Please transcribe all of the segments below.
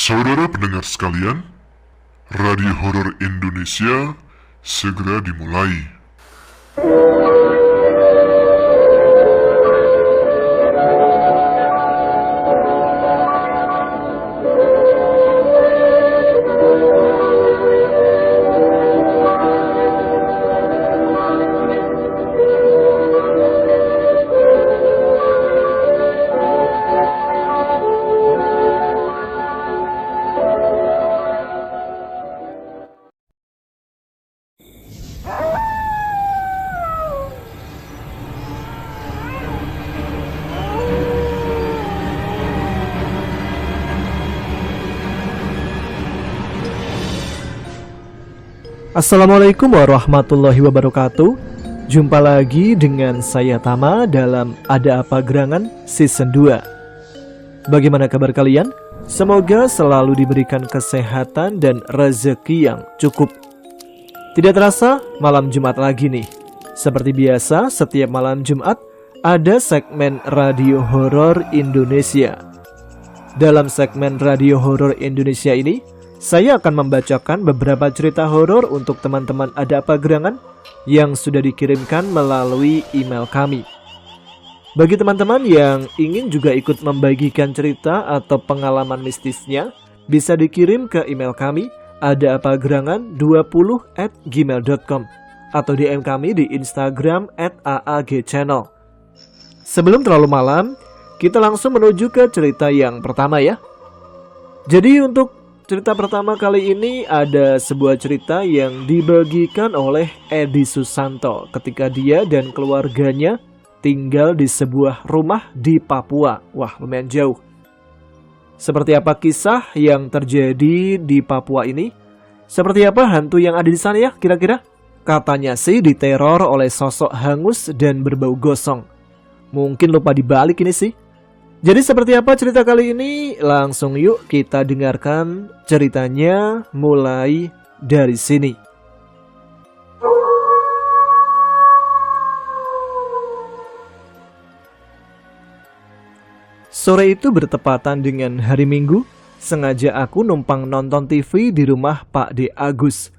Saudara pendengar sekalian, Radio Horor Indonesia segera dimulai. Assalamualaikum warahmatullahi wabarakatuh. Jumpa lagi dengan saya Tama dalam Ada Apa Gerangan Season 2. Bagaimana kabar kalian? Semoga selalu diberikan kesehatan dan rezeki yang cukup. Tidak terasa malam Jumat lagi nih. Seperti biasa setiap malam Jumat ada segmen Radio Horor Indonesia. Dalam segmen Radio Horor Indonesia ini saya akan membacakan beberapa cerita horor untuk teman-teman Ada Apa Gerangan yang sudah dikirimkan melalui email kami. Bagi teman-teman yang ingin juga ikut membagikan cerita atau pengalaman mistisnya, bisa dikirim ke email kami adaapagerangan20@gmail.com atau DM kami di Instagram @aagchannel. Sebelum terlalu malam, kita langsung menuju ke cerita yang pertama ya. Jadi untuk cerita pertama kali ini ada sebuah cerita yang dibagikan oleh Edi Susanto ketika dia dan keluarganya tinggal di sebuah rumah di Papua. Wah, lumayan jauh. Seperti apa kisah yang terjadi di Papua ini? Seperti apa hantu yang ada di sana ya kira-kira? Katanya sih diteror oleh sosok hangus dan berbau gosong. Mungkin lupa dibalik ini sih. Jadi seperti apa cerita kali ini? Langsung yuk kita dengarkan ceritanya mulai dari sini. Sore itu bertepatan dengan hari Minggu. Sengaja aku numpang nonton TV di rumah Pak D. Agus,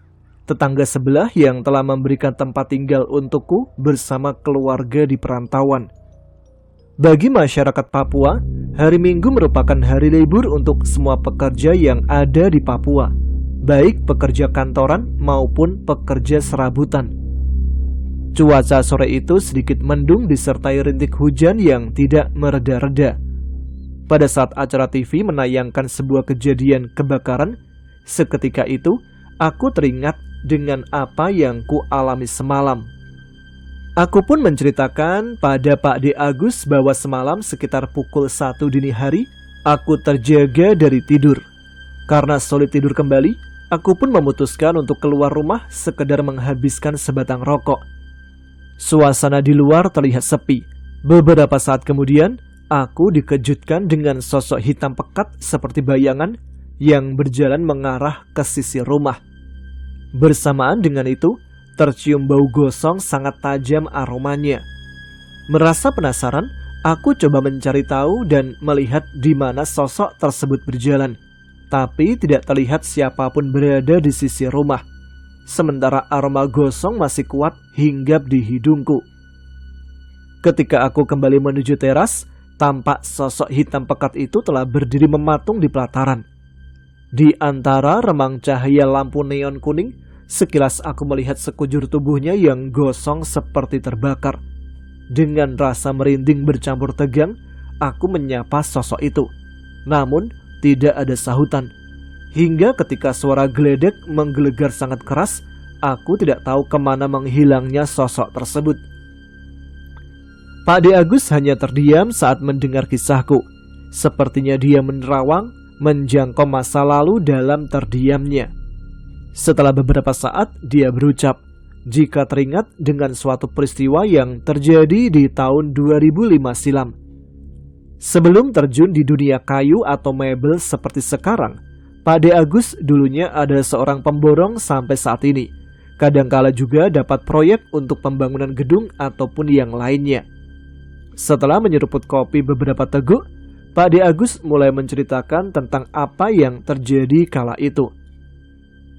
tetangga sebelah yang telah memberikan tempat tinggal untukku bersama keluarga di perantauan. Bagi masyarakat Papua, hari Minggu merupakan hari libur untuk semua pekerja yang ada di Papua, baik pekerja kantoran maupun pekerja serabutan. Cuaca sore itu sedikit mendung disertai rintik hujan yang tidak mereda-reda. Pada saat acara TV menayangkan sebuah kejadian kebakaran, seketika itu aku teringat dengan apa yang ku alami semalam. Aku pun menceritakan pada Pak D. Agus bahwa semalam sekitar pukul 1 dini hari, aku terjaga dari tidur. Karena sulit tidur kembali, aku pun memutuskan untuk keluar rumah sekedar menghabiskan sebatang rokok. Suasana di luar terlihat sepi. Beberapa saat kemudian, aku dikejutkan dengan sosok hitam pekat seperti bayangan yang berjalan mengarah ke sisi rumah. Bersamaan dengan itu, tercium bau gosong sangat tajam aromanya. Merasa penasaran, aku coba mencari tahu dan melihat di mana sosok tersebut berjalan. Tapi tidak terlihat siapapun berada di sisi rumah. Sementara aroma gosong masih kuat hinggap di hidungku. Ketika aku kembali menuju teras, tampak sosok hitam pekat itu telah berdiri mematung di pelataran. Di antara remang cahaya lampu neon kuning, sekilas aku melihat sekujur tubuhnya yang gosong seperti terbakar. Dengan rasa merinding bercampur tegang, aku menyapa sosok itu. Namun, tidak ada sahutan. Hingga ketika suara geledek menggelegar sangat keras, aku tidak tahu kemana menghilangnya sosok tersebut. Pak D. Agus hanya terdiam saat mendengar kisahku. Sepertinya dia menerawang, menjangkau masa lalu dalam terdiamnya. Setelah beberapa saat, dia berucap, jika teringat dengan suatu peristiwa yang terjadi di tahun 2005 silam. Sebelum terjun di dunia kayu atau mebel seperti sekarang, Pak D. Agus dulunya adalah seorang pemborong sampai saat ini. Kadangkala juga dapat proyek untuk pembangunan gedung ataupun yang lainnya. Setelah menyeruput kopi beberapa teguk, Pak D. Agus mulai menceritakan tentang apa yang terjadi kala itu.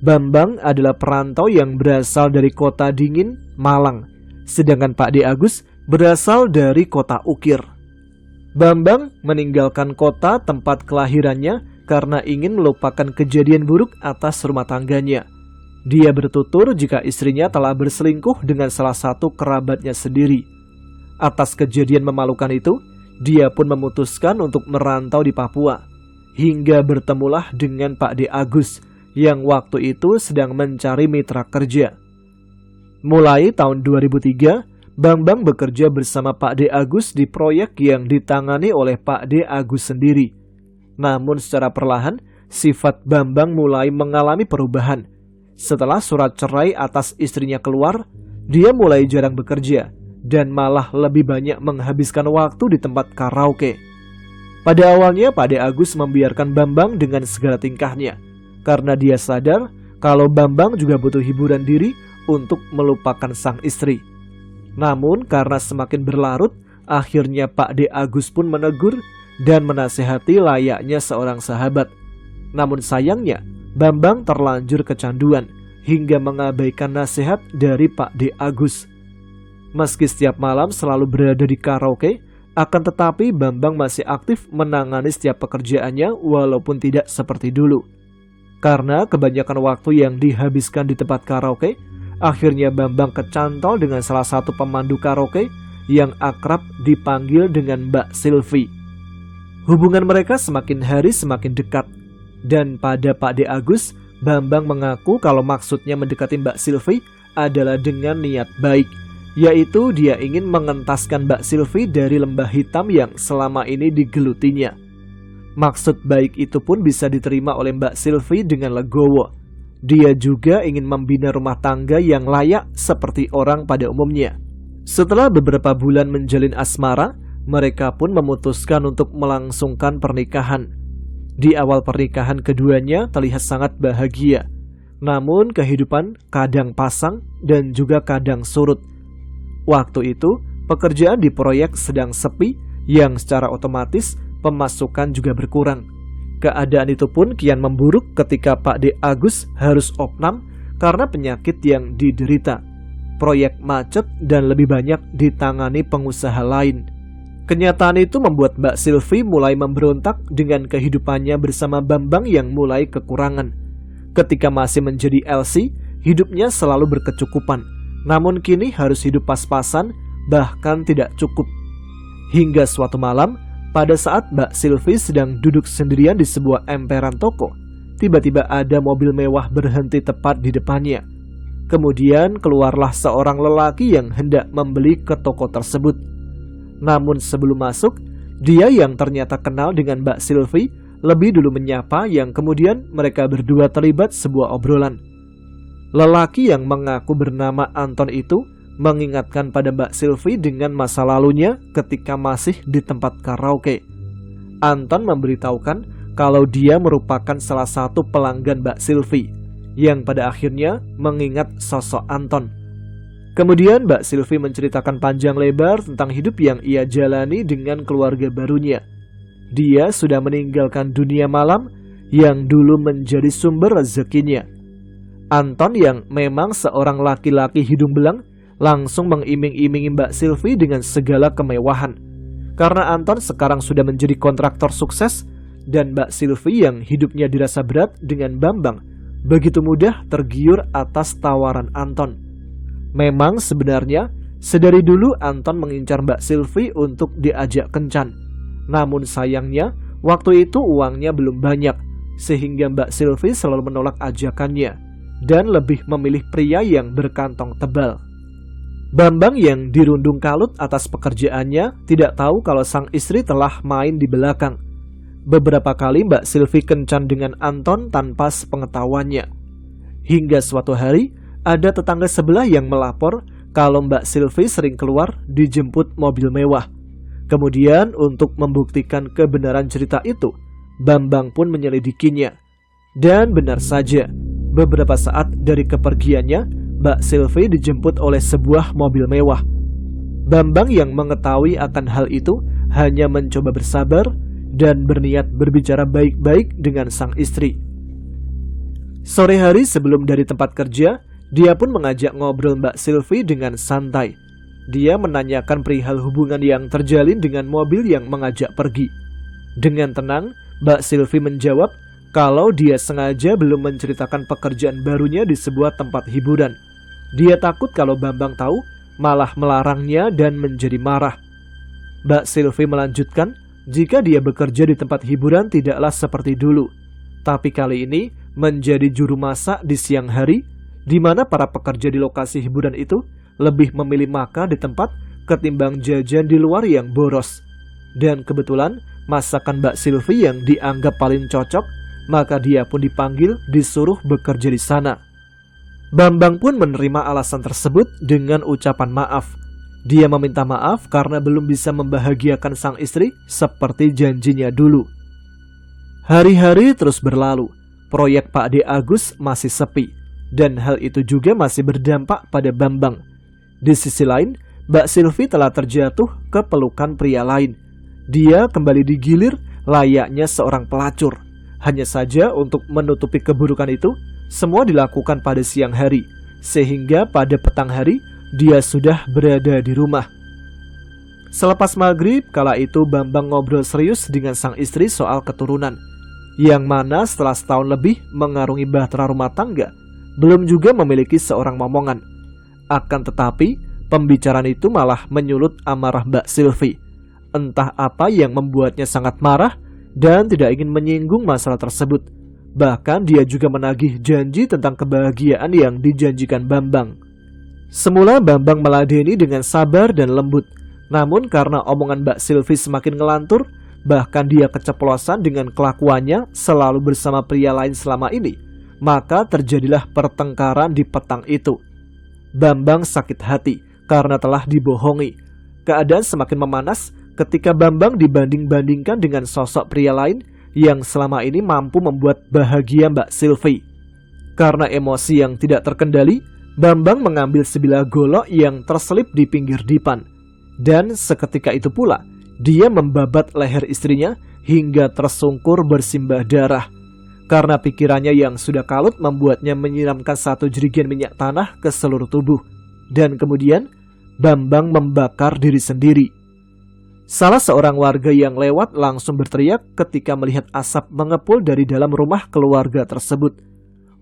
Bambang adalah perantau yang berasal dari kota dingin, Malang, sedangkan Pak D. Agus berasal dari kota Ukir. Bambang meninggalkan kota tempat kelahirannya karena ingin melupakan kejadian buruk atas rumah tangganya. Dia bertutur jika istrinya telah berselingkuh dengan salah satu kerabatnya sendiri. Atas kejadian memalukan itu, dia pun memutuskan untuk merantau di Papua. Hingga bertemulah dengan Pak D. Agus yang waktu itu sedang mencari mitra kerja. Mulai tahun 2003, Bambang bekerja bersama Pak D. Agus di proyek yang ditangani oleh Pak D. Agus sendiri. Namun secara perlahan, sifat Bambang mulai mengalami perubahan. Setelah surat cerai atas istrinya keluar, dia mulai jarang bekerja dan malah lebih banyak menghabiskan waktu di tempat karaoke. Pada awalnya Pak D. Agus membiarkan Bambang dengan segala tingkahnya, karena dia sadar kalau Bambang juga butuh hiburan diri untuk melupakan sang istri. Namun karena semakin berlarut, akhirnya Pak D. Agus pun menegur dan menasehati layaknya seorang sahabat. Namun sayangnya, Bambang terlanjur kecanduan hingga mengabaikan nasihat dari Pak D. Agus. Meski setiap malam selalu berada di karaoke, akan tetapi Bambang masih aktif menangani setiap pekerjaannya walaupun tidak seperti dulu. Karena kebanyakan waktu yang dihabiskan di tempat karaoke, akhirnya Bambang kecantol dengan salah satu pemandu karaoke yang akrab dipanggil dengan Mbak Silvi. Hubungan mereka semakin hari semakin dekat. Dan pada Pak D. Agus, Bambang mengaku kalau maksudnya mendekati Mbak Silvi adalah dengan niat baik, yaitu dia ingin mengentaskan Mbak Silvi dari lembah hitam yang selama ini digelutinya. Maksud baik itu pun bisa diterima oleh Mbak Silvi dengan legowo. Dia juga ingin membina rumah tangga yang layak seperti orang pada umumnya. Setelah beberapa bulan menjalin asmara, mereka pun memutuskan untuk melangsungkan pernikahan. Di awal pernikahan keduanya terlihat sangat bahagia. Namun kehidupan kadang pasang dan juga kadang surut. Waktu itu, pekerjaan di proyek sedang sepi yang secara otomatis pemasukan juga berkurang. Keadaan itu pun kian memburuk ketika Pak D. Agus harus opnam karena penyakit yang diderita. Proyek macet dan lebih banyak ditangani pengusaha lain. Kenyataan itu membuat Mbak Silvi mulai memberontak dengan kehidupannya bersama Bambang yang mulai kekurangan. Ketika masih menjadi LC, hidupnya selalu berkecukupan. Namun kini harus hidup pas-pasan, bahkan tidak cukup. Hingga suatu malam, pada saat Mbak Silvi sedang duduk sendirian di sebuah emperan toko, tiba-tiba ada mobil mewah berhenti tepat di depannya. Kemudian keluarlah seorang lelaki yang hendak membeli ke toko tersebut. Namun sebelum masuk, dia yang ternyata kenal dengan Mbak Silvi lebih dulu menyapa yang kemudian mereka berdua terlibat sebuah obrolan. Lelaki yang mengaku bernama Anton itu mengingatkan pada Mbak Silvi dengan masa lalunya ketika masih di tempat karaoke. Anton memberitahukan kalau dia merupakan salah satu pelanggan Mbak Silvi, yang pada akhirnya mengingat sosok Anton. Kemudian Mbak Silvi menceritakan panjang lebar tentang hidup yang ia jalani dengan keluarga barunya. Dia sudah meninggalkan dunia malam yang dulu menjadi sumber rezekinya. Anton yang memang seorang laki-laki hidung belang langsung mengiming-imingi Mbak Silvi dengan segala kemewahan. Karena Anton sekarang sudah menjadi kontraktor sukses dan Mbak Silvi yang hidupnya dirasa berat dengan Bambang begitu mudah tergiur atas tawaran Anton. Memang sebenarnya sedari dulu Anton mengincar Mbak Silvi untuk diajak kencan. Namun sayangnya waktu itu uangnya belum banyak sehingga Mbak Silvi selalu menolak ajakannya dan lebih memilih pria yang berkantong tebal. Bambang yang dirundung kalut atas pekerjaannya tidak tahu kalau sang istri telah main di belakang. Beberapa kali Mbak Silvi kencan dengan Anton tanpa sepengetahuannya. Hingga suatu hari, ada tetangga sebelah yang melapor kalau Mbak Silvi sering keluar dijemput mobil mewah. Kemudian untuk membuktikan kebenaran cerita itu, Bambang pun menyelidikinya. Dan benar saja, beberapa saat dari kepergiannya, Mbak Silvi dijemput oleh sebuah mobil mewah. Bambang yang mengetahui akan hal itu hanya mencoba bersabar dan berniat berbicara baik-baik dengan sang istri. Sore hari sebelum dari tempat kerja, dia pun mengajak ngobrol Mbak Silvi dengan santai. Dia menanyakan perihal hubungan yang terjalin dengan mobil yang mengajak pergi. Dengan tenang, Mbak Silvi menjawab kalau dia sengaja belum menceritakan pekerjaan barunya di sebuah tempat hiburan. Dia takut kalau Bambang tahu, malah melarangnya dan menjadi marah. Mbak Silvi melanjutkan, jika dia bekerja di tempat hiburan tidaklah seperti dulu, tapi kali ini menjadi juru masak di siang hari, di mana para pekerja di lokasi hiburan itu lebih memilih makan di tempat ketimbang jajan di luar yang boros. Dan kebetulan masakan Mbak Silvi yang dianggap paling cocok, maka dia pun dipanggil disuruh bekerja di sana. Bambang pun menerima alasan tersebut dengan ucapan maaf. Dia meminta maaf karena belum bisa membahagiakan sang istri seperti janjinya dulu. Hari-hari terus berlalu, proyek Pak D. Agus masih sepi, dan hal itu juga masih berdampak pada Bambang. Di sisi lain, Mbak Silvi telah terjatuh ke pelukan pria lain. Dia kembali digilir layaknya seorang pelacur. Hanya saja untuk menutupi keburukan itu, semua dilakukan pada siang hari, sehingga pada petang hari dia sudah berada di rumah. Selepas maghrib, kala itu Bambang ngobrol serius dengan sang istri soal keturunan, yang mana setelah setahun lebih mengarungi bahtera rumah tangga, belum juga memiliki seorang momongan. Akan tetapi, pembicaraan itu malah menyulut amarah Mbak Silvi. Entah apa yang membuatnya sangat marah dan tidak ingin menyinggung masalah tersebut. Bahkan dia juga menagih janji tentang kebahagiaan yang dijanjikan Bambang. Semula Bambang meladeni dengan sabar dan lembut. Namun karena omongan Mbak Silvi semakin ngelantur, bahkan dia keceplosan dengan kelakuannya selalu bersama pria lain selama ini, maka terjadilah pertengkaran di petang itu. Bambang sakit hati karena telah dibohongi. Keadaan semakin memanas ketika Bambang dibanding-bandingkan dengan sosok pria lain yang selama ini mampu membuat bahagia Mbak Silvi. Karena emosi yang tidak terkendali, Bambang mengambil sebilah golok yang terselip di pinggir dipan. Dan seketika itu pula, dia membabat leher istrinya hingga tersungkur bersimbah darah. Karena pikirannya yang sudah kalut membuatnya menyiramkan satu jerigen minyak tanah ke seluruh tubuh. Dan kemudian Bambang membakar diri sendiri. Salah seorang warga yang lewat langsung berteriak ketika melihat asap mengepul dari dalam rumah keluarga tersebut.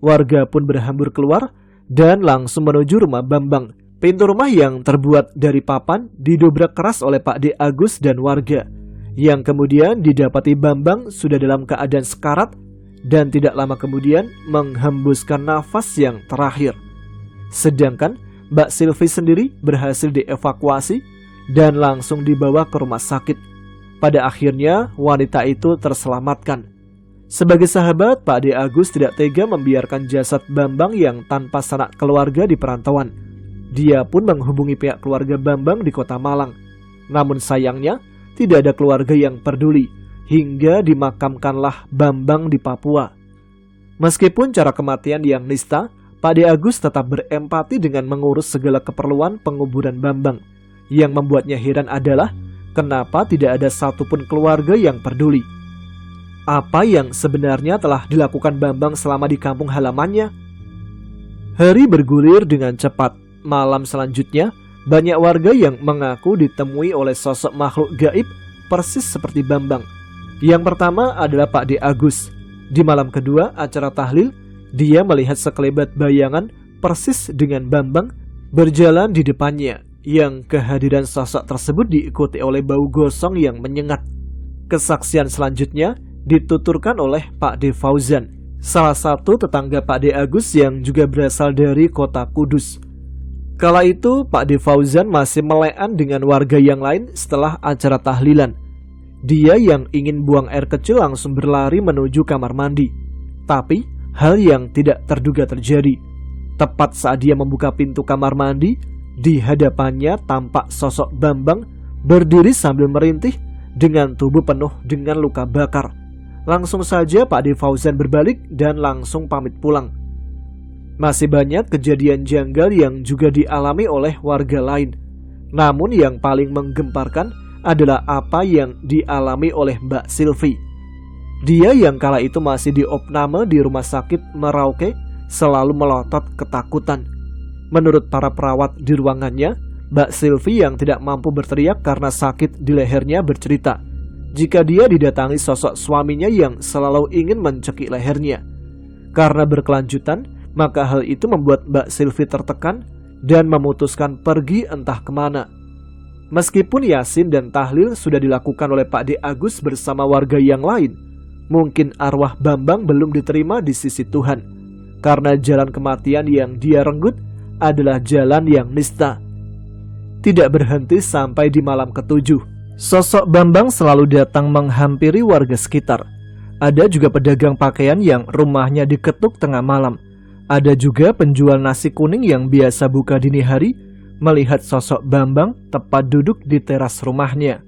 Warga pun berhambur keluar dan langsung menuju rumah Bambang. Pintu rumah yang terbuat dari papan didobrak keras oleh Pak D. Agus dan warga, yang kemudian didapati Bambang sudah dalam keadaan sekarat dan tidak lama kemudian menghembuskan nafas yang terakhir. Sedangkan Mbak Silvi sendiri berhasil dievakuasi dan langsung dibawa ke rumah sakit. Pada akhirnya wanita itu terselamatkan. Sebagai sahabat, Pak D. Agus tidak tega membiarkan jasad Bambang yang tanpa sanak keluarga di perantauan. Dia pun menghubungi pihak keluarga Bambang di kota Malang. Namun sayangnya tidak ada keluarga yang peduli, hingga dimakamkanlah Bambang di Papua. Meskipun cara kematian yang nista, Pak D. Agus tetap berempati dengan mengurus segala keperluan penguburan Bambang. Yang membuatnya heran adalah kenapa tidak ada satupun keluarga yang peduli. Apa yang sebenarnya telah dilakukan Bambang selama di kampung halamannya? Hari bergulir dengan cepat. Malam selanjutnya, banyak warga yang mengaku ditemui oleh sosok makhluk gaib persis seperti Bambang. Yang pertama adalah Pak D. Agus. Di malam kedua acara tahlil, dia melihat sekelebat bayangan persis dengan Bambang berjalan di depannya, yang kehadiran sosok tersebut diikuti oleh bau gosong yang menyengat. Kesaksian selanjutnya dituturkan oleh Pak D. Fauzan, salah satu tetangga Pak D. Agus yang juga berasal dari kota Kudus. Kala itu Pak D. Fauzan masih melean dengan warga yang lain setelah acara tahlilan. Dia yang ingin buang air kecil langsung berlari menuju kamar mandi. Tapi hal yang tidak terduga terjadi. Tepat saat dia membuka pintu kamar mandi, di hadapannya tampak sosok Bambang berdiri sambil merintih dengan tubuh penuh dengan luka bakar. Langsung saja Pak D. Fauzan berbalik dan langsung pamit pulang. Masih banyak kejadian janggal yang juga dialami oleh warga lain. Namun yang paling menggemparkan adalah apa yang dialami oleh Mbak Silvi. Dia yang kala itu masih diopname di rumah sakit Merauke selalu melotot ketakutan. Menurut para perawat di ruangannya, Mbak Silvi yang tidak mampu berteriak karena sakit di lehernya bercerita jika dia didatangi sosok suaminya yang selalu ingin mencekik lehernya. Karena berkelanjutan, maka hal itu membuat Mbak Silvi tertekan dan memutuskan pergi entah kemana. Meskipun Yasin dan tahlil sudah dilakukan oleh Pak D. Agus bersama warga yang lain, mungkin arwah Bambang belum diterima di sisi Tuhan, karena jalan kematian yang dia renggut adalah jalan yang nista. Tidak berhenti sampai di malam ketujuh, sosok Bambang selalu datang menghampiri warga sekitar. Ada juga pedagang pakaian yang rumahnya diketuk tengah malam. Ada juga penjual nasi kuning yang biasa buka dini hari melihat sosok Bambang tepat duduk di teras rumahnya.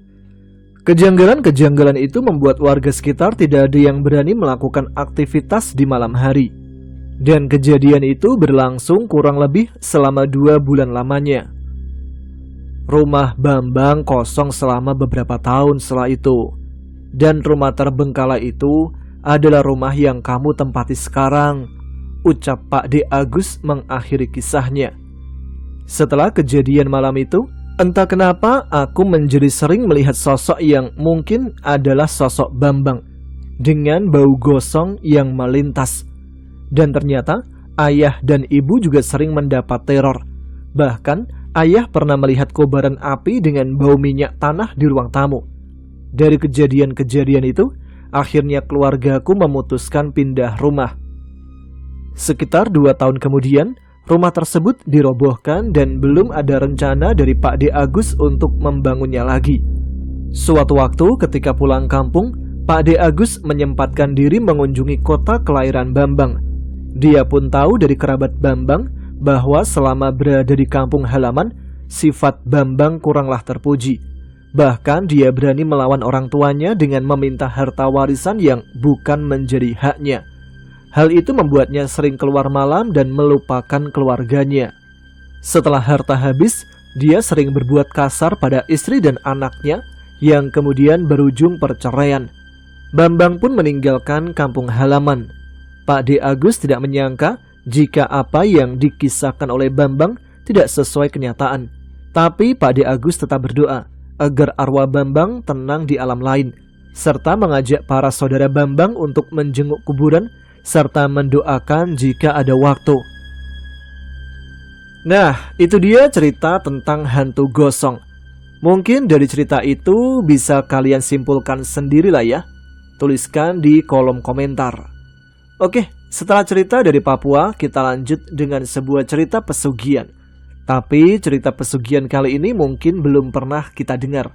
Kejanggalan-kejanggalan itu membuat warga sekitar tidak ada yang berani melakukan aktivitas di malam hari. Dan kejadian itu berlangsung kurang lebih selama 2 bulan lamanya. Rumah Bambang kosong selama beberapa tahun setelah itu. Dan rumah terbengkalai itu adalah rumah yang kamu tempati sekarang, ucap Pak D. Agus mengakhiri kisahnya. Setelah kejadian malam itu, entah kenapa aku menjadi sering melihat sosok yang mungkin adalah sosok Bambang dengan bau gosong yang melintas. Dan ternyata ayah dan ibu juga sering mendapat teror. Bahkan ayah pernah melihat kobaran api dengan bau minyak tanah di ruang tamu. Dari kejadian-kejadian itu, akhirnya keluargaku memutuskan pindah rumah. Sekitar 2 tahun kemudian, rumah tersebut dirobohkan dan belum ada rencana dari Pak D. Agus untuk membangunnya lagi. Suatu waktu ketika pulang kampung, Pak D. Agus menyempatkan diri mengunjungi kota kelahiran Bambang. Dia pun tahu dari kerabat Bambang bahwa selama berada di kampung halaman, sifat Bambang kuranglah terpuji. Bahkan dia berani melawan orang tuanya dengan meminta harta warisan yang bukan menjadi haknya. Hal itu membuatnya sering keluar malam dan melupakan keluarganya. Setelah harta habis, dia sering berbuat kasar pada istri dan anaknya yang kemudian berujung perceraian. Bambang pun meninggalkan kampung halaman. Pak D. Agus tidak menyangka jika apa yang dikisahkan oleh Bambang tidak sesuai kenyataan. Tapi Pak D. Agus tetap berdoa agar arwah Bambang tenang di alam lain, serta mengajak para saudara Bambang untuk menjenguk kuburan serta mendoakan jika ada waktu. Nah, itu dia cerita tentang hantu gosong. Mungkin dari cerita itu bisa kalian simpulkan sendirilah ya. Tuliskan di kolom komentar. Oke, setelah cerita dari Papua, kita lanjut dengan sebuah cerita pesugihan. Tapi cerita pesugihan kali ini mungkin belum pernah kita dengar.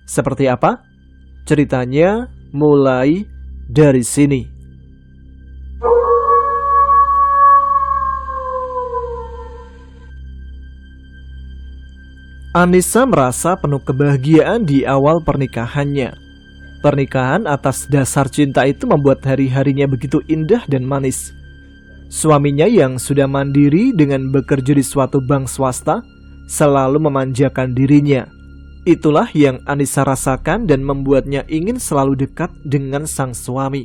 Seperti apa? Ceritanya mulai dari sini. Anissa merasa penuh kebahagiaan di awal pernikahannya. Pernikahan atas dasar cinta itu membuat hari-harinya begitu indah dan manis. Suaminya yang sudah mandiri dengan bekerja di suatu bank swasta selalu memanjakan dirinya. Itulah yang Anissa rasakan dan membuatnya ingin selalu dekat dengan sang suami.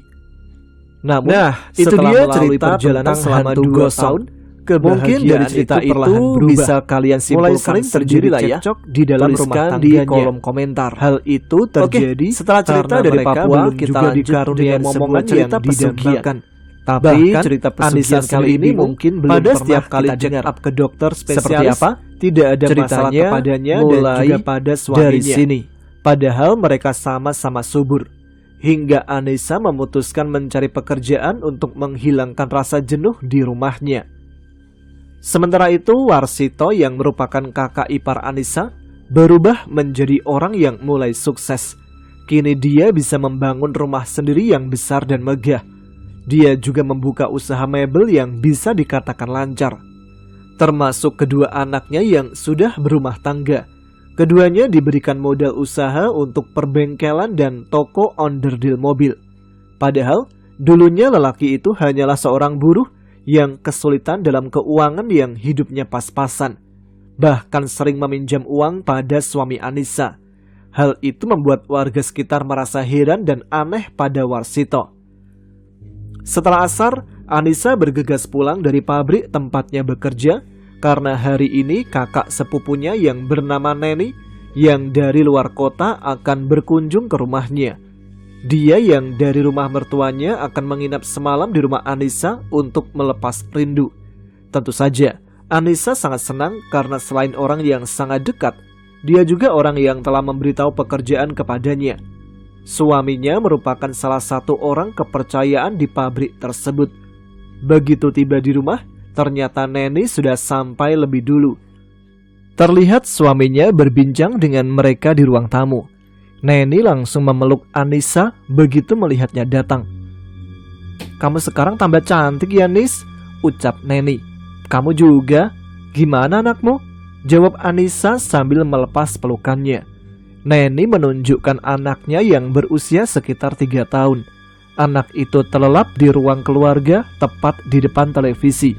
Namun, itu dia cerita perjalanan selama 2 tahun. Mungkin dari cerita itu bisa kalian simpulkan mulai sering terjadi cekcok di dalam rumah tangganya. Di kolom komentar. Hal itu terjadi setelah cerita dari Papua kita dikaruniai momongan cerita pesugihan. Tapi cerita pesugihan kali ini mungkin belum pada setiap kali check up ke dokter spesialis apa? Tidak ada masalah kepadanya dan juga pada suaminya. Dari sini. Padahal mereka sama-sama subur. Hingga Anissa memutuskan mencari pekerjaan untuk menghilangkan rasa jenuh di rumahnya. Sementara itu, Warsito yang merupakan kakak ipar Anissa berubah menjadi orang yang mulai sukses. Kini dia bisa membangun rumah sendiri yang besar dan megah. Dia juga membuka usaha mebel yang bisa dikatakan lancar. Termasuk kedua anaknya yang sudah berumah tangga. Keduanya diberikan modal usaha untuk perbengkelan dan toko onderdil mobil. Padahal, dulunya lelaki itu hanyalah seorang buruh yang kesulitan dalam keuangan yang hidupnya pas-pasan. Bahkan sering meminjam uang pada suami Anissa. Hal itu membuat warga sekitar merasa heran dan aneh pada Warsito. Setelah asar, Anissa bergegas pulang dari pabrik tempatnya bekerja karena hari ini kakak sepupunya yang bernama Neni yang dari luar kota akan berkunjung ke rumahnya. Dia yang dari rumah mertuanya akan menginap semalam di rumah Anissa untuk melepas rindu. Tentu saja, Anissa sangat senang karena selain orang yang sangat dekat, dia juga orang yang telah memberitahu pekerjaan kepadanya. Suaminya merupakan salah satu orang kepercayaan di pabrik tersebut. Begitu tiba di rumah, ternyata Neni sudah sampai lebih dulu. Terlihat suaminya berbincang dengan mereka di ruang tamu. Neni langsung memeluk Anissa begitu melihatnya datang. "Kamu sekarang tambah cantik ya, Nis," ucap Neni. "Kamu juga? Gimana anakmu?" jawab Anissa sambil melepas pelukannya. Neni menunjukkan anaknya yang berusia sekitar 3 tahun. Anak itu terlelap di ruang keluarga tepat di depan televisi.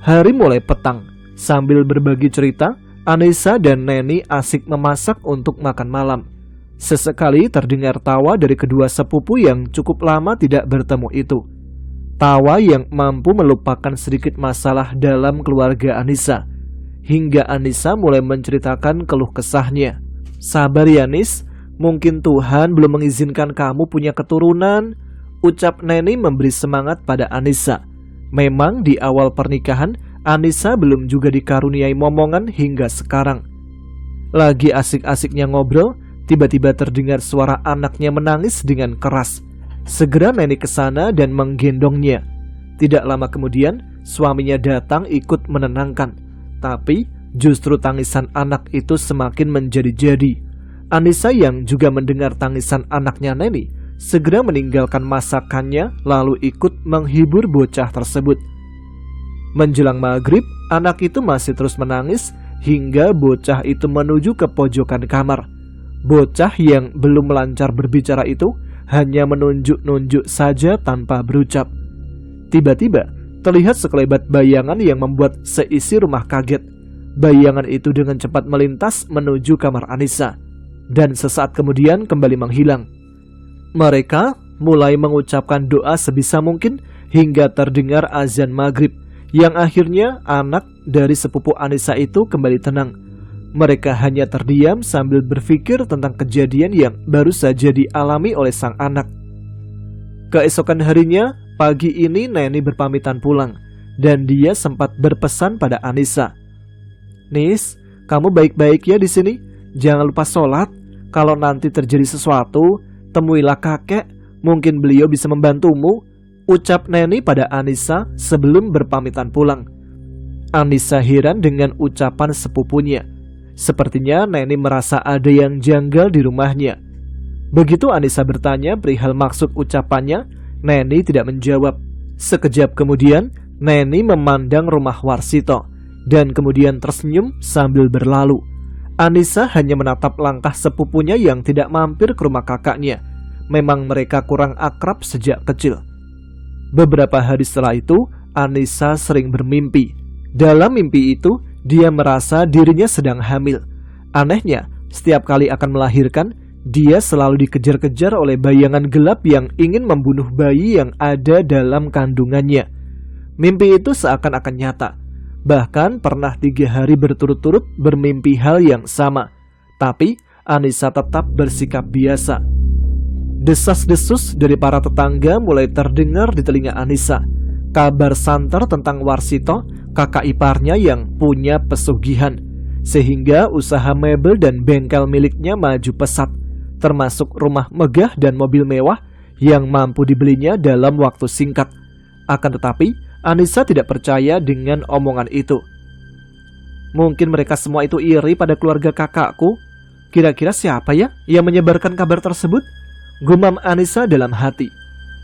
Hari mulai petang. Sambil berbagi cerita, Anissa dan Neni asik memasak untuk makan malam. Sesekali terdengar tawa dari kedua sepupu yang cukup lama tidak bertemu itu. Tawa yang mampu melupakan sedikit masalah dalam keluarga Anissa. Hingga Anissa mulai menceritakan keluh kesahnya. "Sabar ya, Nis. Mungkin Tuhan belum mengizinkan kamu punya keturunan," ucap Neni memberi semangat pada Anissa. Memang di awal pernikahan, Anissa belum juga dikaruniai momongan hingga sekarang. Lagi asik-asiknya ngobrol, tiba-tiba terdengar suara anaknya menangis dengan keras. Segera Neni ke sana dan menggendongnya. Tidak lama kemudian, suaminya datang ikut menenangkan. Tapi justru tangisan anak itu semakin menjadi-jadi. Anissa yang juga mendengar tangisan anaknya Neni segera meninggalkan masakannya lalu ikut menghibur bocah tersebut. Menjelang maghrib, anak itu masih terus menangis hingga bocah itu menuju ke pojokan kamar. Bocah yang belum lancar berbicara itu hanya menunjuk-nunjuk saja tanpa berucap. Tiba-tiba terlihat sekelebat bayangan yang membuat seisi rumah kaget. Bayangan itu dengan cepat melintas menuju kamar Anissa dan sesaat kemudian kembali menghilang. Mereka mulai mengucapkan doa sebisa mungkin hingga terdengar azan maghrib, yang akhirnya anak dari sepupu Anissa itu kembali tenang. Mereka hanya terdiam sambil berpikir tentang kejadian yang baru saja dialami oleh sang anak. Keesokan harinya, pagi ini Neni berpamitan pulang, dan dia sempat berpesan pada Anissa. "Nis, kamu baik-baik ya di sini. Jangan lupa sholat. Kalau nanti terjadi sesuatu, temuilah kakek. Mungkin beliau bisa membantumu," ucap Neni pada Anissa sebelum berpamitan pulang. Anissa heran dengan ucapan sepupunya. Sepertinya Neni merasa ada yang janggal di rumahnya. Begitu Anissa bertanya perihal maksud ucapannya, Neni tidak menjawab. Sekejap kemudian, Neni memandang rumah Warsito dan kemudian tersenyum sambil berlalu. Anissa hanya menatap langkah sepupunya yang tidak mampir ke rumah kakaknya. Memang mereka kurang akrab sejak kecil. Beberapa hari setelah itu, Anissa sering bermimpi. Dalam mimpi itu, dia merasa dirinya sedang hamil. Anehnya, setiap kali akan melahirkan, dia selalu dikejar-kejar oleh bayangan gelap yang ingin membunuh bayi yang ada dalam kandungannya. Mimpi itu seakan-akan nyata. Bahkan pernah 3 hari berturut-turut bermimpi hal yang sama. Tapi Anissa tetap bersikap biasa. Desas-desus dari para tetangga mulai terdengar di telinga Anissa. Kabar santer tentang Warsito, kakak iparnya yang punya pesugihan, sehingga usaha mebel dan bengkel miliknya maju pesat, termasuk rumah megah dan mobil mewah yang mampu dibelinya dalam waktu singkat. Akan tetapi, Anissa tidak percaya dengan omongan itu. "Mungkin mereka semua itu iri pada keluarga kakakku. Kira-kira siapa ya yang menyebarkan kabar tersebut?" gumam Anissa dalam hati.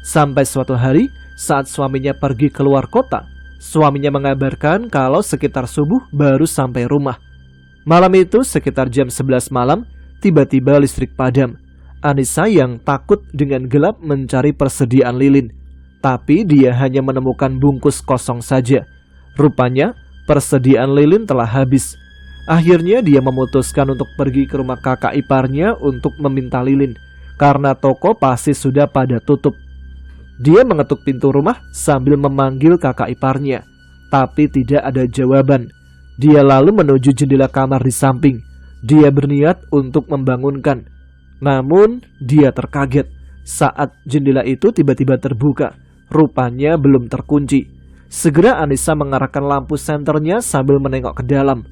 Sampai suatu hari, saat suaminya pergi keluar kota, suaminya mengabarkan kalau sekitar subuh baru sampai rumah. Malam itu sekitar jam 11 malam, tiba-tiba listrik padam. Anissa yang takut dengan gelap mencari persediaan lilin, tapi dia hanya menemukan bungkus kosong saja. Rupanya persediaan lilin telah habis. Akhirnya dia memutuskan untuk pergi ke rumah kakak iparnya untuk meminta lilin, karena toko pasti sudah pada tutup. Dia mengetuk pintu rumah sambil memanggil kakak iparnya, tapi tidak ada jawaban. Dia lalu menuju jendela kamar di samping. Dia berniat untuk membangunkan. Namun dia terkaget saat jendela itu tiba-tiba terbuka. Rupanya belum terkunci. Segera Anissa mengarahkan lampu senternya sambil menengok ke dalam.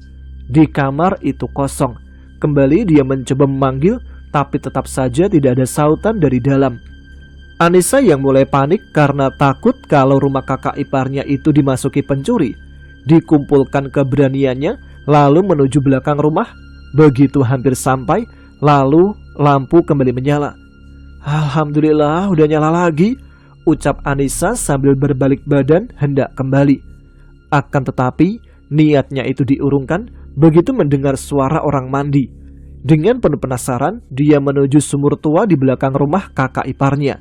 Di kamar itu kosong. Kembali dia mencoba memanggil, tapi tetap saja tidak ada sautan dari dalam. Anissa yang mulai panik karena takut kalau rumah kakak iparnya itu dimasuki pencuri, dikumpulkan keberaniannya lalu menuju belakang rumah. Begitu hampir sampai, lalu lampu kembali menyala. "Alhamdulillah udah nyala lagi," ucap Anissa sambil berbalik badan hendak kembali. Akan tetapi niatnya itu diurungkan begitu mendengar suara orang mandi. Dengan penuh penasaran, dia menuju sumur tua di belakang rumah kakak iparnya.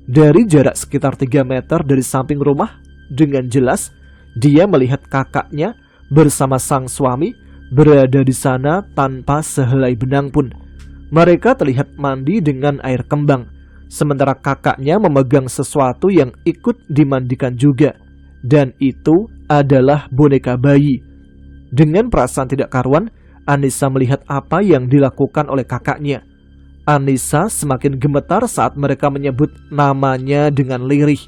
Dari jarak sekitar 3 meter dari samping rumah, dengan jelas dia melihat kakaknya bersama sang suami berada di sana tanpa sehelai benang pun. Mereka terlihat mandi dengan air kembang, sementara kakaknya memegang sesuatu yang ikut dimandikan juga, dan itu adalah boneka bayi. Dengan perasaan tidak karuan, Anissa melihat apa yang dilakukan oleh kakaknya. Anissa semakin gemetar saat mereka menyebut namanya dengan lirih.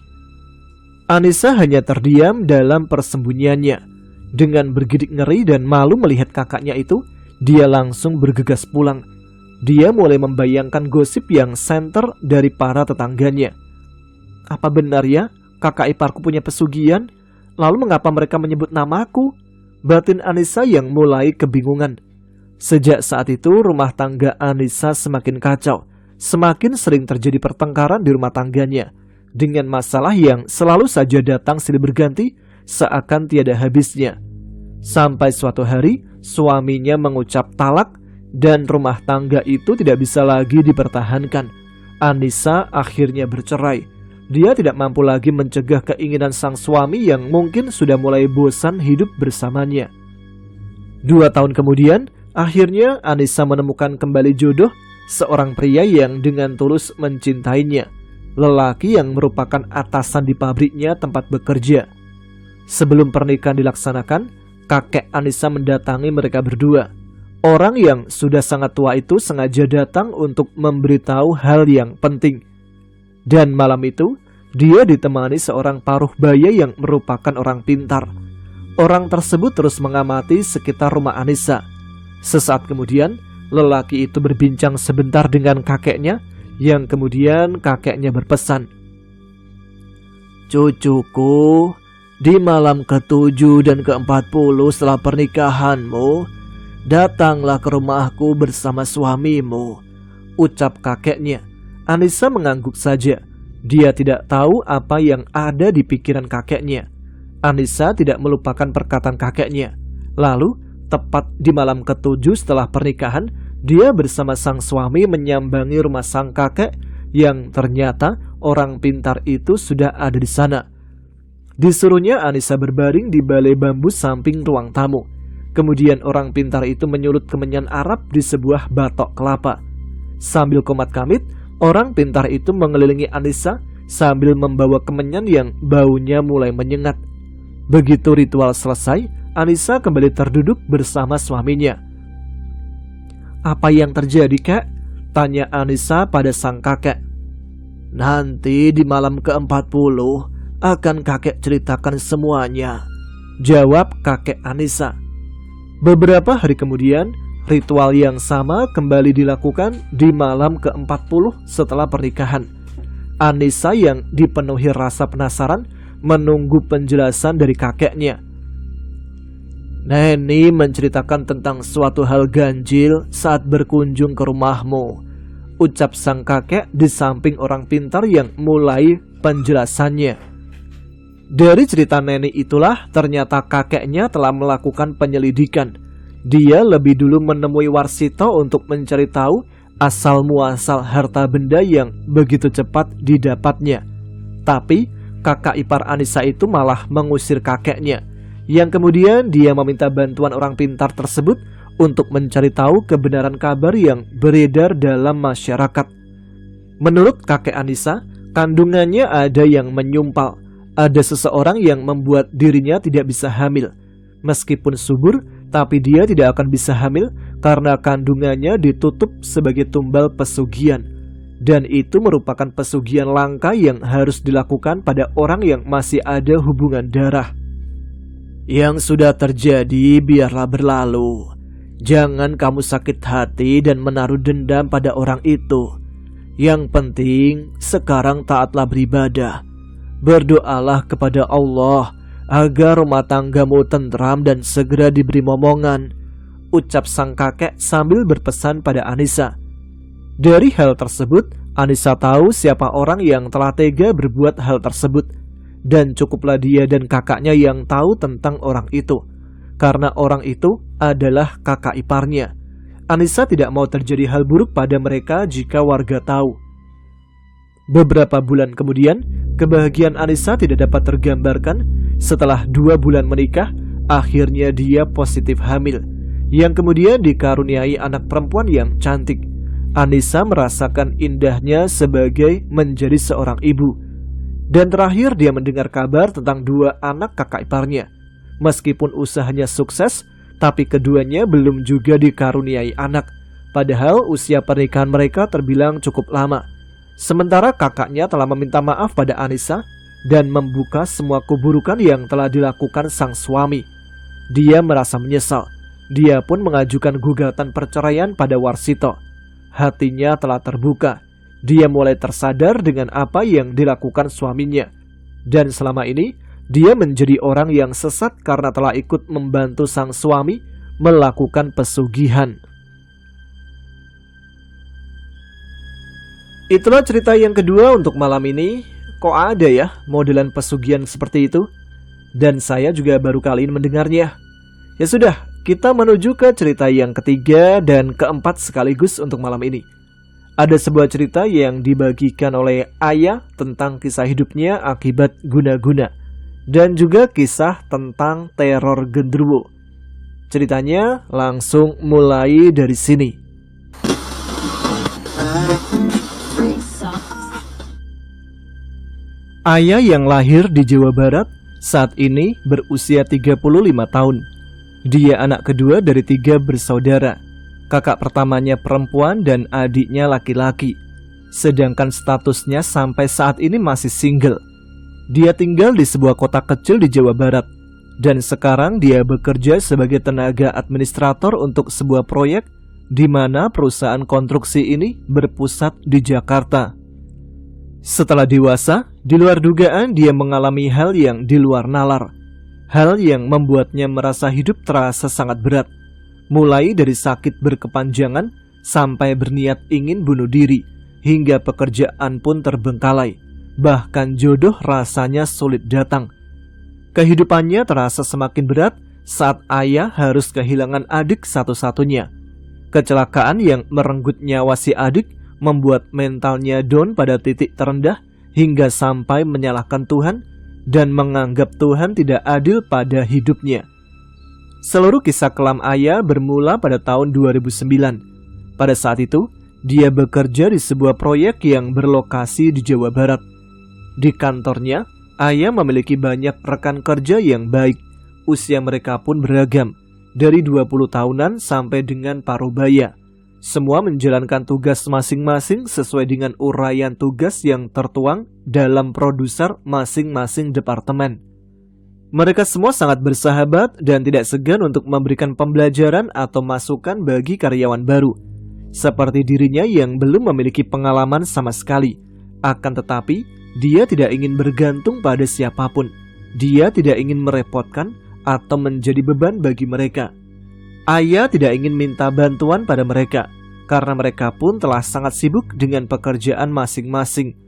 Anissa hanya terdiam dalam persembunyiannya. Dengan bergidik ngeri dan malu melihat kakaknya itu, dia langsung bergegas pulang. Dia mulai membayangkan gosip yang santer dari para tetangganya. Apa benar ya kakak iparku punya pesugihan? Lalu mengapa mereka menyebut namaku? Batin Anissa yang mulai kebingungan. Sejak saat itu rumah tangga Anissa semakin kacau. Semakin sering terjadi pertengkaran di rumah tangganya, dengan masalah yang selalu saja datang silih berganti seakan tiada habisnya. Sampai suatu hari suaminya mengucap talak dan rumah tangga itu tidak bisa lagi dipertahankan. Anissa akhirnya bercerai. Dia tidak mampu lagi mencegah keinginan sang suami yang mungkin sudah mulai bosan hidup bersamanya. 2 tahun kemudian, akhirnya Anissa menemukan kembali jodoh, seorang pria yang dengan tulus mencintainya, lelaki yang merupakan atasan di pabriknya tempat bekerja. Sebelum pernikahan dilaksanakan, kakek Anissa mendatangi mereka berdua. Orang yang sudah sangat tua itu sengaja datang untuk memberitahu hal yang penting. Dan malam itu, dia ditemani seorang paruh baya yang merupakan orang pintar. Orang tersebut terus mengamati sekitar rumah Anissa. Sesaat kemudian, lelaki itu berbincang sebentar dengan kakeknya, yang kemudian kakeknya berpesan, "Cucuku, di malam ke-7 dan ke-40 setelah pernikahanmu, datanglah ke rumahku bersama suamimu," ucap kakeknya. Anissa mengangguk saja. Dia tidak tahu apa yang ada di pikiran kakeknya. Anissa tidak melupakan perkataan kakeknya. Lalu, tepat di malam ke-7 setelah pernikahan, dia bersama sang suami menyambangi rumah sang kakek yang ternyata orang pintar itu sudah ada di sana. Disuruhnya Anissa berbaring di balai bambu samping ruang tamu. Kemudian orang pintar itu menyulut kemenyan Arab di sebuah batok kelapa. Sambil komat-kamit, orang pintar itu mengelilingi Anissa sambil membawa kemenyan yang baunya mulai menyengat. Begitu ritual selesai, Anissa kembali terduduk bersama suaminya. "Apa yang terjadi, Kak?" tanya Anissa pada sang kakek. "Nanti di malam ke-40 akan kakek ceritakan semuanya," jawab kakek Anissa. Beberapa hari kemudian, ritual yang sama kembali dilakukan di malam ke-40 setelah pernikahan. Anissa yang dipenuhi rasa penasaran menunggu penjelasan dari kakeknya. "Neni menceritakan tentang suatu hal ganjil saat berkunjung ke rumahmu," ucap sang kakek di samping orang pintar yang mulai penjelasannya. Dari cerita Neni itulah ternyata kakeknya telah melakukan penyelidikan. Dia lebih dulu menemui Warsito untuk mencari tahu asal-muasal harta benda yang begitu cepat didapatnya. Tapi kakak ipar Anissa itu malah mengusir kakeknya, Yang kemudian dia meminta bantuan orang pintar tersebut untuk mencari tahu kebenaran kabar yang beredar dalam masyarakat. Menurut kakek Anissa, kandungannya ada yang menyumpal. Ada seseorang yang membuat dirinya tidak bisa hamil. Meskipun subur, tapi dia tidak akan bisa hamil karena kandungannya ditutup sebagai tumbal pesugihan. Dan itu merupakan pesugihan langka yang harus dilakukan pada orang yang masih ada hubungan darah. Yang sudah terjadi biarlah berlalu. Jangan kamu sakit hati dan menaruh dendam pada orang itu. Yang penting sekarang taatlah beribadah. Berdoalah kepada Allah agar rumah tanggamu tentram dan segera diberi momongan, ucap sang kakek sambil berpesan pada Anissa. Dari hal tersebut, Anissa tahu siapa orang yang telah tega berbuat hal tersebut. Dan cukuplah dia dan kakaknya yang tahu tentang orang itu, karena orang itu adalah kakak iparnya. Anissa tidak mau terjadi hal buruk pada mereka jika warga tahu. Beberapa bulan kemudian, kebahagiaan Anissa tidak dapat tergambarkan. Setelah 2 bulan menikah, akhirnya dia positif hamil, yang kemudian dikaruniai anak perempuan yang cantik. Anissa merasakan indahnya sebagai menjadi seorang ibu. Dan terakhir dia mendengar kabar tentang 2 anak kakak iparnya. Meskipun usahanya sukses, tapi keduanya belum juga dikaruniai anak. Padahal usia pernikahan mereka terbilang cukup lama. Sementara kakaknya telah meminta maaf pada Anissa dan membuka semua keburukan yang telah dilakukan sang suami. Dia merasa menyesal. Dia pun mengajukan gugatan perceraian pada Warsito. Hatinya telah terbuka. Dia mulai tersadar dengan apa yang dilakukan suaminya. Dan selama ini, dia menjadi orang yang sesat karena telah ikut membantu sang suami melakukan pesugihan. Itulah cerita yang kedua untuk malam ini. Kok ada ya modelan pesugihan seperti itu? Dan saya juga baru kali ini mendengarnya. Ya sudah, kita menuju ke cerita yang ketiga dan keempat sekaligus untuk malam ini. Ada sebuah cerita yang dibagikan oleh Ayah tentang kisah hidupnya akibat guna-guna. Dan juga kisah tentang teror genderuwo. Ceritanya langsung mulai dari sini. Ayah yang lahir di Jawa Barat saat ini berusia 35 tahun. Dia anak kedua dari 3 bersaudara. Kakak pertamanya perempuan dan adiknya laki-laki. Sedangkan statusnya sampai saat ini masih single. Dia tinggal di sebuah kota kecil di Jawa Barat. Dan sekarang dia bekerja sebagai tenaga administrator untuk sebuah proyek di mana perusahaan konstruksi ini berpusat di Jakarta. Setelah dewasa, di luar dugaan dia mengalami hal yang di luar nalar. Hal yang membuatnya merasa hidup terasa sangat berat. Mulai dari sakit berkepanjangan sampai berniat ingin bunuh diri, hingga pekerjaan pun terbengkalai. Bahkan jodoh rasanya sulit datang. Kehidupannya terasa semakin berat saat ayah harus kehilangan adik satu-satunya. Kecelakaan yang merenggut nyawa si adik membuat mentalnya down pada titik terendah hingga sampai menyalahkan Tuhan dan menganggap Tuhan tidak adil pada hidupnya. Seluruh kisah kelam ayah bermula pada tahun 2009. Pada saat itu, dia bekerja di sebuah proyek yang berlokasi di Jawa Barat. Di kantornya, ayah memiliki banyak rekan kerja yang baik. Usia mereka pun beragam, dari 20 tahunan sampai dengan parubaya. Semua menjalankan tugas masing-masing sesuai dengan uraian tugas yang tertuang dalam produser masing-masing departemen. Mereka semua sangat bersahabat dan tidak segan untuk memberikan pembelajaran atau masukan bagi karyawan baru. Seperti dirinya yang belum memiliki pengalaman sama sekali. Akan tetapi, dia tidak ingin bergantung pada siapapun. Dia tidak ingin merepotkan atau menjadi beban bagi mereka. Ayah tidak ingin minta bantuan pada mereka, karena mereka pun telah sangat sibuk dengan pekerjaan masing-masing.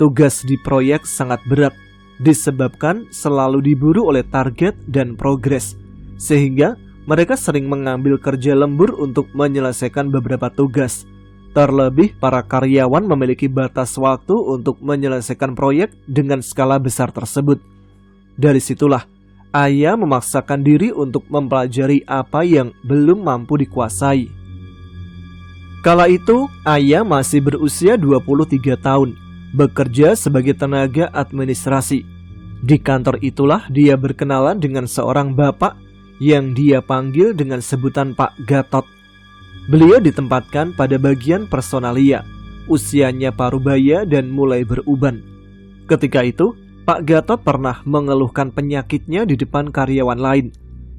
Tugas di proyek sangat berat, disebabkan selalu diburu oleh target dan progres, sehingga mereka sering mengambil kerja lembur untuk menyelesaikan beberapa tugas. Terlebih para karyawan memiliki batas waktu untuk menyelesaikan proyek dengan skala besar tersebut. Dari situlah Ayah memaksakan diri untuk mempelajari apa yang belum mampu dikuasai. Kala itu, Ayah masih berusia 23 tahun, bekerja sebagai tenaga administrasi. Di kantor itulah dia berkenalan dengan seorang bapak yang dia panggil dengan sebutan Pak Gatot. Beliau ditempatkan pada bagian personalia, usianya parubaya dan mulai beruban. Ketika itu, Pak Gatot pernah mengeluhkan penyakitnya di depan karyawan lain,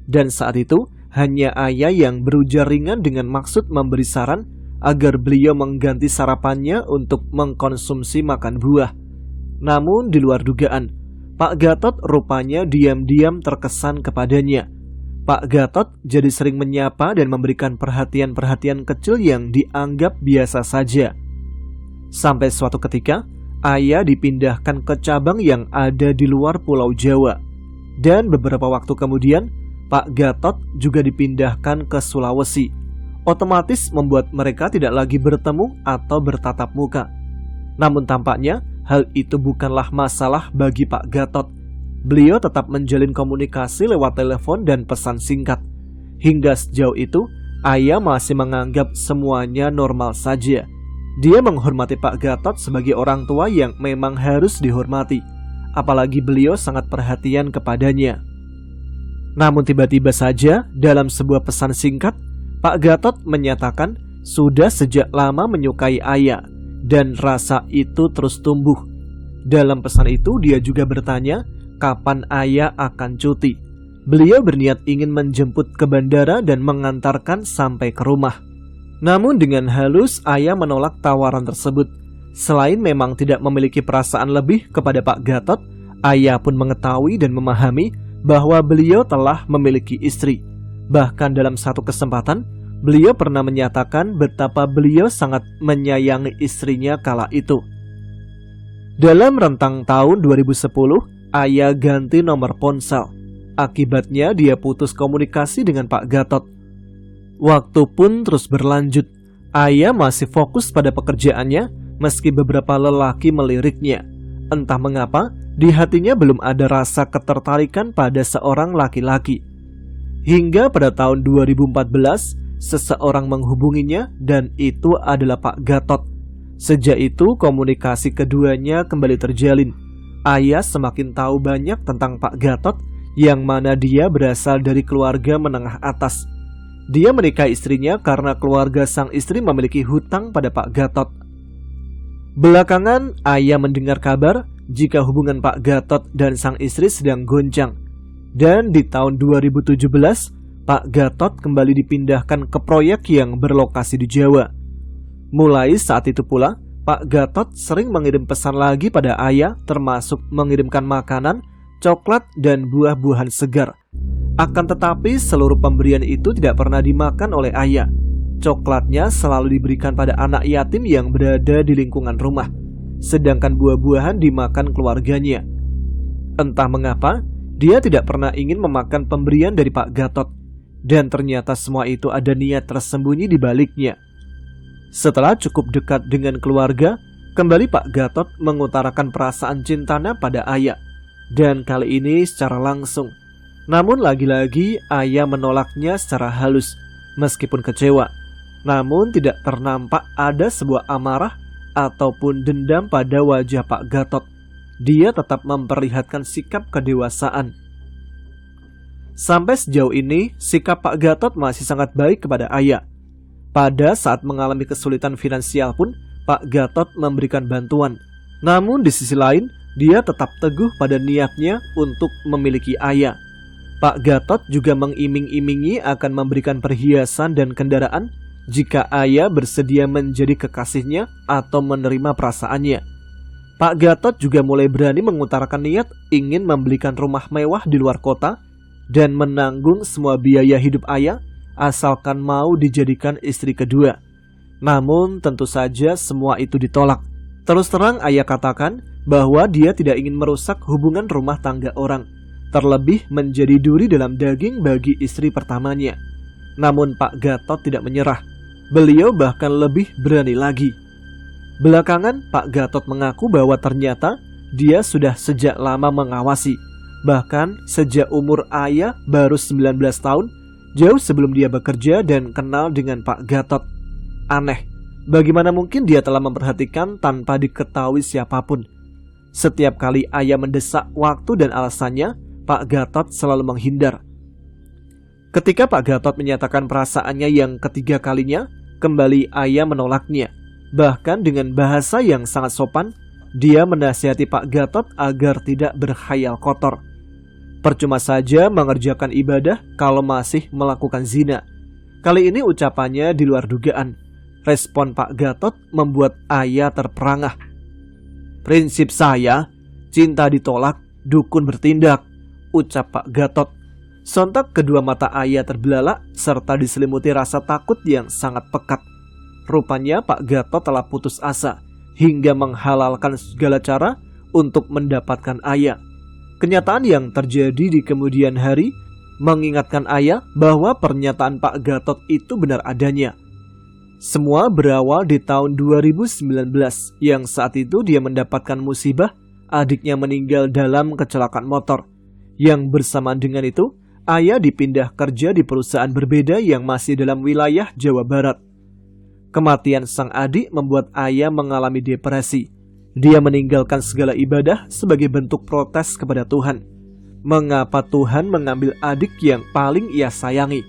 dan saat itu hanya Ayah yang berujar ringan dengan maksud memberi saran agar beliau mengganti sarapannya untuk mengkonsumsi makan buah. Namun di luar dugaan, Pak Gatot rupanya diam-diam terkesan kepadanya. Pak Gatot jadi sering menyapa dan memberikan perhatian-perhatian kecil yang dianggap biasa saja. Sampai suatu ketika, Ayah dipindahkan ke cabang yang ada di luar Pulau Jawa. Dan beberapa waktu kemudian, Pak Gatot juga dipindahkan ke Sulawesi. Otomatis membuat mereka tidak lagi bertemu atau bertatap muka. Namun tampaknya hal itu bukanlah masalah bagi Pak Gatot. Beliau tetap menjalin komunikasi lewat telepon dan pesan singkat. Hingga sejauh itu, Ayah masih menganggap semuanya normal saja. Dia menghormati Pak Gatot sebagai orang tua yang memang harus dihormati. Apalagi beliau sangat perhatian kepadanya. Namun tiba-tiba saja dalam sebuah pesan singkat, Pak Gatot menyatakan sudah sejak lama menyukai Ayah dan rasa itu terus tumbuh. Dalam pesan itu dia juga bertanya kapan Ayah akan cuti. Beliau berniat ingin menjemput ke bandara dan mengantarkan sampai ke rumah. Namun dengan halus Ayah menolak tawaran tersebut. Selain memang tidak memiliki perasaan lebih kepada Pak Gatot, Ayah pun mengetahui dan memahami bahwa beliau telah memiliki istri. Bahkan dalam satu kesempatan, beliau pernah menyatakan betapa beliau sangat menyayangi istrinya kala itu. Dalam rentang tahun 2010, Ayah ganti nomor ponsel. Akibatnya dia putus komunikasi dengan Pak Gatot. Waktu pun terus berlanjut. Ayah masih fokus pada pekerjaannya meski beberapa lelaki meliriknya. Entah mengapa, di hatinya belum ada rasa ketertarikan pada seorang laki-laki. Hingga pada tahun 2014, seseorang menghubunginya dan itu adalah Pak Gatot. Sejak itu komunikasi keduanya kembali terjalin. Ayah semakin tahu banyak tentang Pak Gatot, yang mana dia berasal dari keluarga menengah atas. Dia menikahi istrinya karena keluarga sang istri memiliki hutang pada Pak Gatot. Belakangan Ayah mendengar kabar jika hubungan Pak Gatot dan sang istri sedang goncang. Dan di tahun 2017, Pak Gatot kembali dipindahkan ke proyek yang berlokasi di Jawa. Mulai saat itu pula, Pak Gatot sering mengirim pesan lagi pada Ayah, termasuk mengirimkan makanan, coklat, dan buah-buahan segar. Akan tetapi seluruh pemberian itu tidak pernah dimakan oleh Ayah. Coklatnya selalu diberikan pada anak yatim yang berada di lingkungan rumah, sedangkan buah-buahan dimakan keluarganya. Entah mengapa, dia tidak pernah ingin memakan pemberian dari Pak Gatot. Dan ternyata semua itu ada niat tersembunyi di baliknya. Setelah cukup dekat dengan keluarga, kembali Pak Gatot mengutarakan perasaan cintanya pada Ayah. Dan kali ini secara langsung. Namun lagi-lagi Ayah menolaknya secara halus, meskipun kecewa. Namun tidak ternampak ada sebuah amarah ataupun dendam pada wajah Pak Gatot. Dia tetap memperlihatkan sikap kedewasaan. Sampai sejauh ini, sikap Pak Gatot masih sangat baik kepada Ayah. Pada saat mengalami kesulitan finansial pun, Pak Gatot memberikan bantuan. Namun di sisi lain, dia tetap teguh pada niatnya untuk memiliki Ayah. Pak Gatot juga mengiming-imingi akan memberikan perhiasan dan kendaraan jika Ayah bersedia menjadi kekasihnya atau menerima perasaannya. Pak Gatot juga mulai berani mengutarakan niat ingin membelikan rumah mewah di luar kota dan menanggung semua biaya hidup Ayah asalkan mau dijadikan istri kedua. Namun tentu saja semua itu ditolak. Terus terang Ayah katakan bahwa dia tidak ingin merusak hubungan rumah tangga orang, terlebih menjadi duri dalam daging bagi istri pertamanya. Namun Pak Gatot tidak menyerah. Beliau bahkan lebih berani lagi. Belakangan Pak Gatot mengaku bahwa ternyata dia sudah sejak lama mengawasi, Bahkan sejak umur Ayah baru 19 tahun, jauh sebelum dia bekerja dan kenal dengan Pak Gatot. Aneh, bagaimana mungkin dia telah memperhatikan tanpa diketahui siapapun. Setiap kali Ayah mendesak waktu dan alasannya, Pak Gatot selalu menghindar. Ketika Pak Gatot menyatakan perasaannya yang ketiga kalinya, kembali Ayah menolaknya. Bahkan dengan bahasa yang sangat sopan, dia menasihati Pak Gatot agar tidak berkhayal kotor. Percuma saja mengerjakan ibadah kalau masih melakukan zina. Kali ini ucapannya di luar dugaan. Respon Pak Gatot membuat Ayah terperangah. "Prinsip saya, cinta ditolak, dukun bertindak," ucap Pak Gatot. Sontak kedua mata Ayah terbelalak serta diselimuti rasa takut yang sangat pekat. Rupanya Pak Gatot telah putus asa hingga menghalalkan segala cara untuk mendapatkan Ayah. Kenyataan yang terjadi di kemudian hari mengingatkan Ayah bahwa pernyataan Pak Gatot itu benar adanya. Semua berawal di tahun 2019 yang saat itu dia mendapatkan musibah adiknya meninggal dalam kecelakaan motor. Yang bersamaan dengan itu, Ayah dipindah kerja di perusahaan berbeda yang masih dalam wilayah Jawa Barat. Kematian sang adik membuat Ayah mengalami depresi. Dia meninggalkan segala ibadah sebagai bentuk protes kepada Tuhan. Mengapa Tuhan mengambil adik yang paling ia sayangi?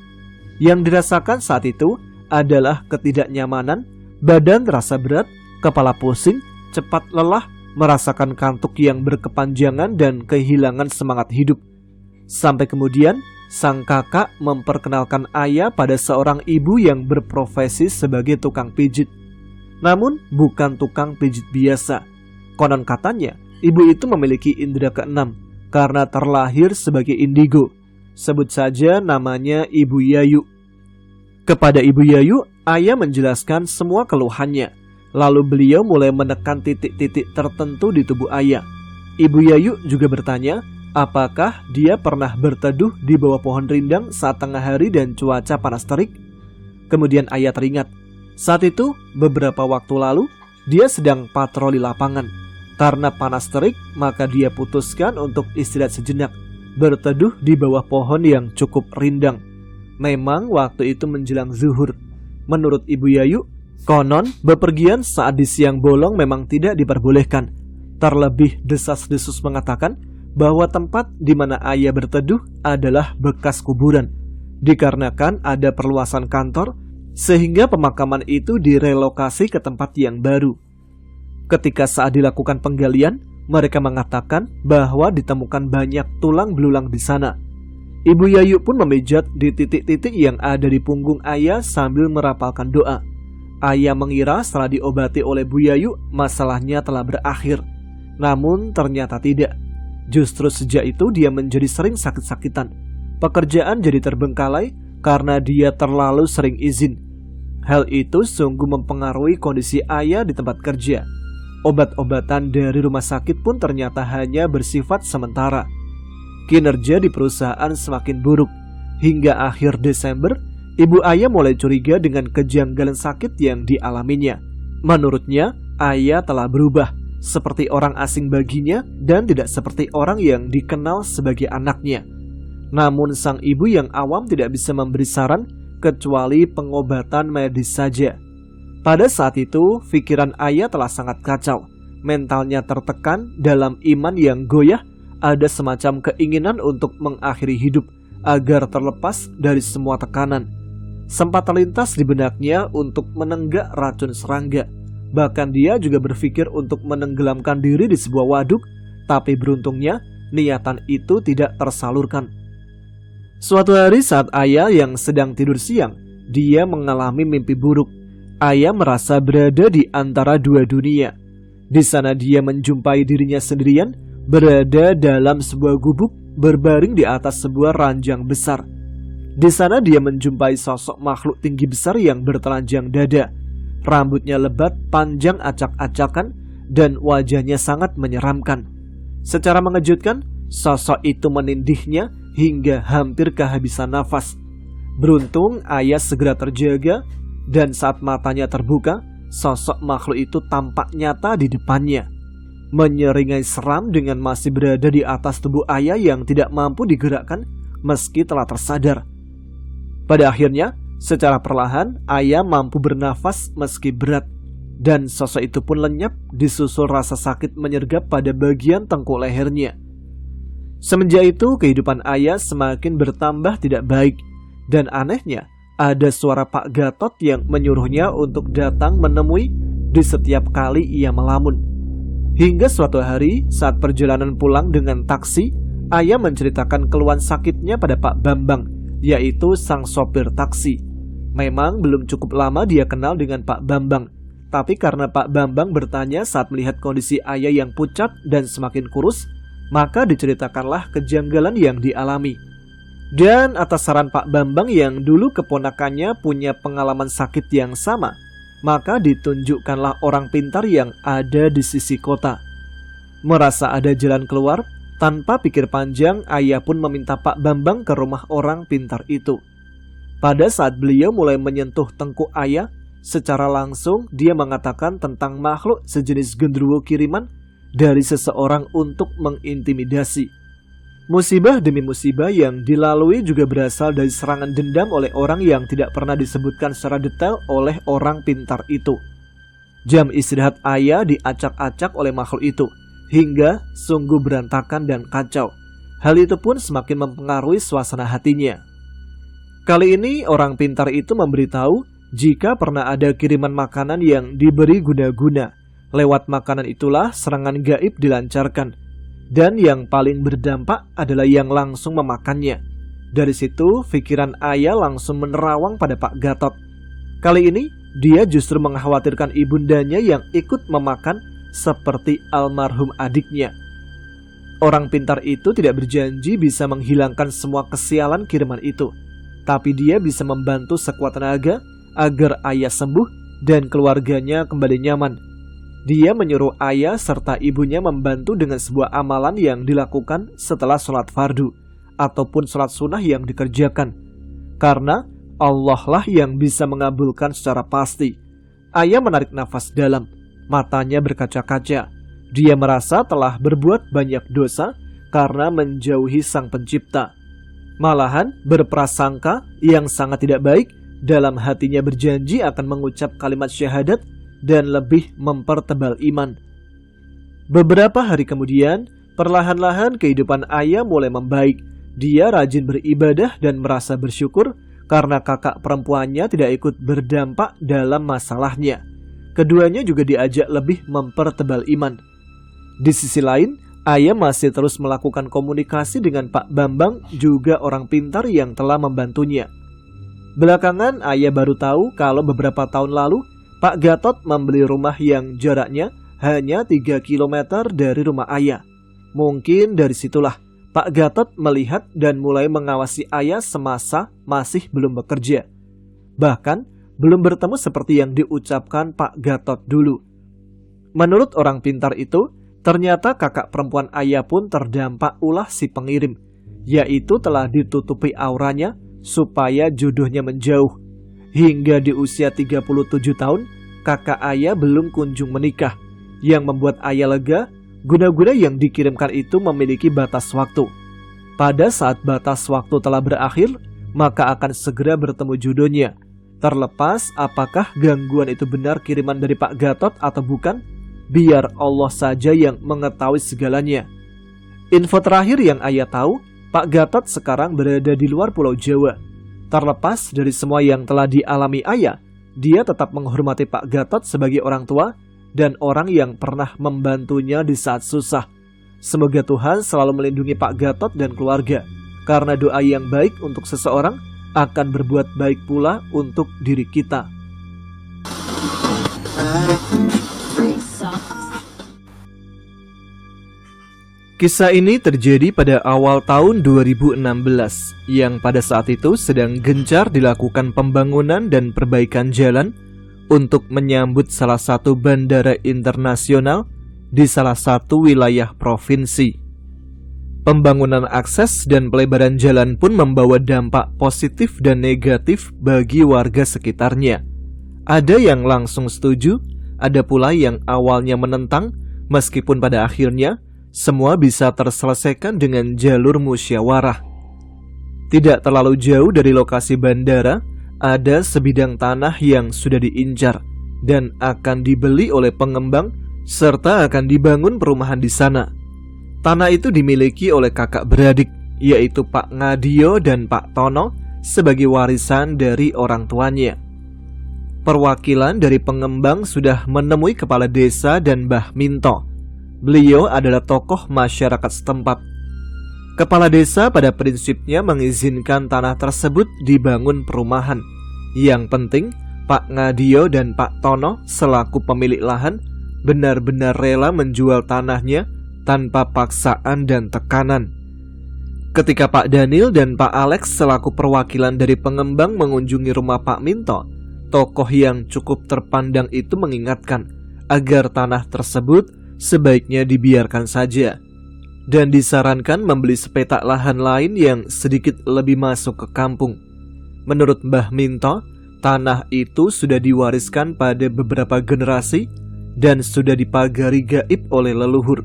Yang dirasakan saat itu adalah ketidaknyamanan, badan terasa berat, kepala pusing, cepat lelah, merasakan kantuk yang berkepanjangan dan kehilangan semangat hidup. Sampai kemudian sang kakak memperkenalkan Ayah pada seorang ibu yang berprofesi sebagai tukang pijit. Namun bukan tukang pijit biasa. Konon katanya, ibu itu memiliki indera keenam karena terlahir sebagai indigo. Sebut saja namanya Ibu Yayu. Kepada Ibu Yayu, Ayah menjelaskan semua keluhannya. Lalu beliau mulai menekan titik-titik tertentu di tubuh Ayah. Ibu Yayu juga bertanya, apakah dia pernah berteduh di bawah pohon rindang saat tengah hari dan cuaca panas terik? Kemudian Ayah teringat, saat itu beberapa waktu lalu dia sedang patroli lapangan. Karena panas terik, maka dia putuskan untuk istirahat sejenak, berteduh di bawah pohon yang cukup rindang. Memang waktu itu menjelang zuhur. Menurut Ibu Yayu, konon bepergian saat di siang bolong memang tidak diperbolehkan. Terlebih desas-desus mengatakan bahwa tempat di mana Ayah berteduh adalah bekas kuburan. Dikarenakan ada perluasan kantor, sehingga pemakaman itu direlokasi ke tempat yang baru. Ketika saat dilakukan penggalian, mereka mengatakan bahwa ditemukan banyak tulang belulang di sana. Ibu Yayu pun memijat di titik-titik yang ada di punggung Ayah sambil merapalkan doa. Ayah mengira setelah diobati oleh Bu Yayu, masalahnya telah berakhir. Namun ternyata tidak. Justru sejak itu dia menjadi sering sakit-sakitan. Pekerjaan jadi terbengkalai karena dia terlalu sering izin. Hal itu sungguh mempengaruhi kondisi Ayah di tempat kerja. Obat-obatan dari rumah sakit pun ternyata hanya bersifat sementara. Kinerja di perusahaan semakin buruk. Hingga akhir Desember, Ibu Ayah mulai curiga dengan kejanggalan sakit yang dialaminya. Menurutnya, Ayah telah berubah, seperti orang asing baginya dan tidak seperti orang yang dikenal sebagai anaknya. Namun sang ibu yang awam tidak bisa memberi saran kecuali pengobatan medis saja. Pada saat itu, pikiran Ayah telah sangat kacau. Mentalnya tertekan dalam iman yang goyah. Ada semacam keinginan untuk mengakhiri hidup agar terlepas dari semua tekanan. Sempat terlintas di benaknya untuk menenggak racun serangga. Bahkan dia juga berpikir untuk menenggelamkan diri di sebuah waduk. Tapi beruntungnya, niatan itu tidak tersalurkan. Suatu hari saat Ayah yang sedang tidur siang, dia mengalami mimpi buruk. Ayah merasa berada di antara dua dunia. Di sana dia menjumpai dirinya sendirian, berada dalam sebuah gubuk, berbaring di atas sebuah ranjang besar. Di sana dia menjumpai sosok makhluk tinggi besar yang bertelanjang dada. Rambutnya lebat, panjang acak-acakan, dan wajahnya sangat menyeramkan. Secara mengejutkan, sosok itu menindihnya hingga hampir kehabisan nafas. Beruntung Ayah segera terjaga, dan saat matanya terbuka, sosok makhluk itu tampak nyata di depannya. menyeringai seram dengan masih berada di atas tubuh ayah yang tidak mampu digerakkan meski telah tersadar. Pada akhirnya, secara perlahan ayah mampu bernafas meski berat, dan sosok itu pun lenyap disusul rasa sakit menyergap pada bagian tengkuk lehernya. Semenjak itu kehidupan ayah semakin bertambah tidak baik, dan anehnya ada suara Pak Gatot yang menyuruhnya untuk datang menemui di setiap kali ia melamun. Hingga suatu hari saat perjalanan pulang dengan taksi, ayah menceritakan keluhan sakitnya pada Pak Bambang, yaitu sang sopir taksi. Memang belum cukup lama dia kenal dengan Pak Bambang, tapi karena Pak Bambang bertanya saat melihat kondisi ayah yang pucat dan semakin kurus, maka diceritakanlah kejanggalan yang dialami. Dan atas saran Pak Bambang yang dulu keponakannya punya pengalaman sakit yang sama, maka ditunjukkanlah orang pintar yang ada di sisi kota. Merasa ada jalan keluar, tanpa pikir panjang ayah pun meminta Pak Bambang ke rumah orang pintar itu. Pada saat beliau mulai menyentuh tengkuk ayah, secara langsung dia mengatakan tentang makhluk sejenis genderuwo kiriman dari seseorang untuk mengintimidasi. Musibah demi musibah yang dilalui juga berasal dari serangan dendam oleh orang yang tidak pernah disebutkan secara detail oleh orang pintar itu. Jam istirahat ayah diacak-acak oleh makhluk itu, hingga sungguh berantakan dan kacau. Hal itu pun semakin mempengaruhi suasana hatinya. Kali ini orang pintar itu memberitahu jika pernah ada kiriman makanan yang diberi guna-guna. Lewat makanan itulah serangan gaib dilancarkan. Dan yang paling berdampak adalah yang langsung memakannya. Dari situ pikiran ayah langsung menerawang pada Pak Gatot. Kali ini dia justru mengkhawatirkan ibundanya yang ikut memakan seperti almarhum adiknya. Orang pintar itu tidak berjanji bisa menghilangkan semua kesialan kiriman itu, tapi dia bisa membantu sekuat tenaga agar ayah sembuh dan keluarganya kembali nyaman. Dia menyuruh ayah serta ibunya membantu dengan sebuah amalan yang dilakukan setelah sholat fardu ataupun sholat sunnah yang dikerjakan, karena Allah lah yang bisa mengabulkan secara pasti. Ayah menarik nafas dalam, matanya berkaca-kaca. Dia merasa telah berbuat banyak dosa karena menjauhi sang pencipta. Malahan berprasangka yang sangat tidak baik, dalam hatinya berjanji akan mengucap kalimat syahadat dan lebih mempertebal iman. Beberapa hari kemudian, perlahan-lahan kehidupan ayah mulai membaik. Dia rajin beribadah dan merasa bersyukur karena kakak perempuannya tidak ikut berdampak dalam masalahnya. Keduanya juga diajak lebih mempertebal iman. Di sisi lain, ayah masih terus melakukan komunikasi dengan Pak Bambang, juga orang pintar yang telah membantunya. Belakangan ayah baru tahu kalau beberapa tahun lalu Pak Gatot membeli rumah yang jaraknya hanya 3 km dari rumah ayah. Mungkin dari situlah Pak Gatot melihat dan mulai mengawasi ayah semasa masih belum bekerja. Bahkan belum bertemu seperti yang diucapkan Pak Gatot dulu. Menurut orang pintar itu, ternyata kakak perempuan ayah pun terdampak ulah si pengirim, yaitu telah ditutupi auranya supaya jodohnya menjauh. Hingga di usia 37 tahun, kakak ayah belum kunjung menikah. Yang membuat ayah lega, guna-guna yang dikirimkan itu memiliki batas waktu. Pada saat batas waktu telah berakhir, maka akan segera bertemu jodohnya. Terlepas apakah gangguan itu benar kiriman dari Pak Gatot atau bukan, biar Allah saja yang mengetahui segalanya. Info terakhir yang ayah tahu, Pak Gatot sekarang berada di luar Pulau Jawa. Terlepas dari semua yang telah dialami ayah, dia tetap menghormati Pak Gatot sebagai orang tua dan orang yang pernah membantunya di saat susah. Semoga Tuhan selalu melindungi Pak Gatot dan keluarga, karena doa yang baik untuk seseorang akan berbuat baik pula untuk diri kita. Kisah ini terjadi pada awal tahun 2016, yang pada saat itu sedang gencar dilakukan pembangunan dan perbaikan jalan untuk menyambut salah satu bandara internasional di salah satu wilayah provinsi. Pembangunan akses dan pelebaran jalan pun membawa dampak positif dan negatif bagi warga sekitarnya. Ada yang langsung setuju, ada pula yang awalnya menentang, Meskipun pada akhirnya semua bisa terselesaikan dengan jalur musyawarah. Tidak terlalu jauh dari lokasi bandara, ada sebidang tanah yang sudah diincar dan akan dibeli oleh pengembang serta akan dibangun perumahan di sana. Tanah itu dimiliki oleh kakak beradik, yaitu Pak Ngadio dan Pak Tono sebagai warisan dari orang tuanya. Perwakilan dari pengembang sudah menemui kepala desa dan Mbah Minto. Beliau adalah tokoh masyarakat setempat. Kepala desa pada prinsipnya mengizinkan tanah tersebut dibangun perumahan. Yang penting, Pak Ngadio dan Pak Tono selaku pemilik lahan benar-benar rela menjual tanahnya tanpa paksaan dan tekanan. Ketika Pak Daniel dan Pak Alex selaku perwakilan dari pengembang mengunjungi rumah Pak Minto, tokoh yang cukup terpandang itu mengingatkan agar tanah tersebut sebaiknya dibiarkan saja dan disarankan membeli sepetak lahan lain yang sedikit lebih masuk ke kampung. Menurut Mbah Minto, tanah itu sudah diwariskan pada beberapa generasi dan sudah dipagari gaib oleh leluhur,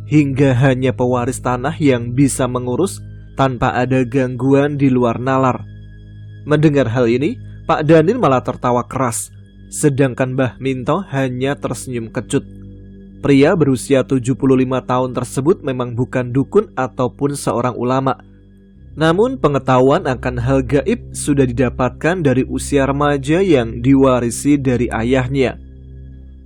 hingga hanya pewaris tanah yang bisa mengurus tanpa ada gangguan di luar nalar. Mendengar hal ini, Pak Daniel malah tertawa keras, sedangkan Mbah Minto hanya tersenyum kecut. Pria berusia 75 tahun tersebut memang bukan dukun ataupun seorang ulama. Namun pengetahuan akan hal gaib sudah didapatkan dari usia remaja yang diwarisi dari ayahnya.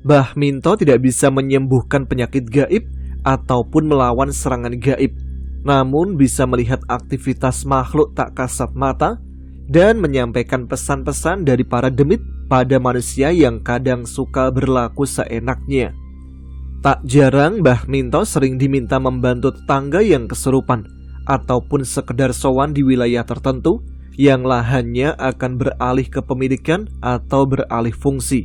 Mbah Minto tidak bisa menyembuhkan penyakit gaib ataupun melawan serangan gaib, namun bisa melihat aktivitas makhluk tak kasat mata dan menyampaikan pesan-pesan dari para demit pada manusia yang kadang suka berlaku seenaknya. Tak jarang Mbah Minto sering diminta membantu tetangga yang kesurupan ataupun sekedar sowan di wilayah tertentu yang lahannya akan beralih kepemilikan atau beralih fungsi.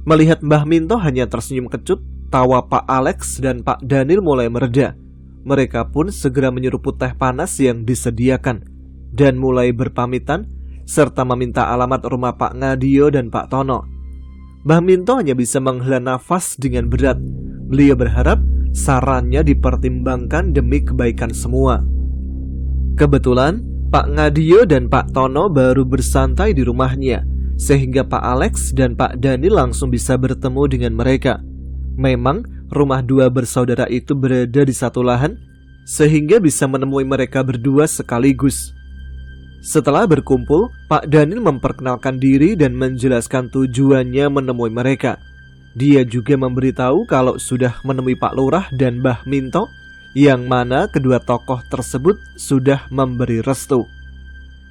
Melihat Mbah Minto hanya tersenyum kecut, tawa Pak Alex dan Pak Daniel mulai mereda. Mereka pun segera menyeruput teh panas yang disediakan dan mulai berpamitan serta meminta alamat rumah Pak Ngadio dan Pak Tono. Mbah Minto hanya bisa menghela nafas dengan berat. Beliau berharap sarannya dipertimbangkan demi kebaikan semua. Kebetulan Pak Ngadio dan Pak Tono baru bersantai di rumahnya, sehingga Pak Alex dan Pak Daniel langsung bisa bertemu dengan mereka. Memang rumah dua bersaudara itu berada di satu lahan, sehingga bisa menemui mereka berdua sekaligus. Setelah berkumpul, Pak Daniel memperkenalkan diri dan menjelaskan tujuannya menemui mereka. Dia juga memberitahu kalau sudah menemui Pak Lurah dan Mbah Minto, yang mana kedua tokoh tersebut sudah memberi restu.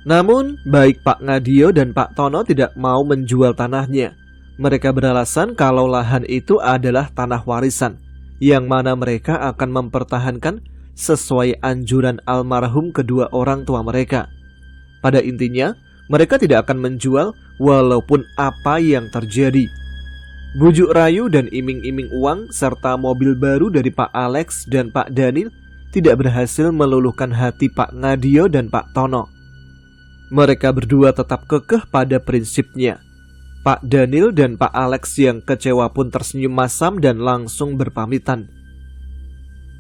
Namun, baik Pak Ngadio dan Pak Tono tidak mau menjual tanahnya. Mereka beralasan kalau lahan itu adalah tanah warisan, yang mana mereka akan mempertahankan sesuai anjuran almarhum kedua orang tua mereka. Pada intinya, mereka tidak akan menjual walaupun apa yang terjadi. Bujuk rayu dan iming-iming uang serta mobil baru dari Pak Alex dan Pak Daniel tidak berhasil meluluhkan hati Pak Ngadio dan Pak Tono. Mereka berdua tetap kekeh pada prinsipnya. Pak Daniel dan Pak Alex yang kecewa pun tersenyum masam dan langsung berpamitan.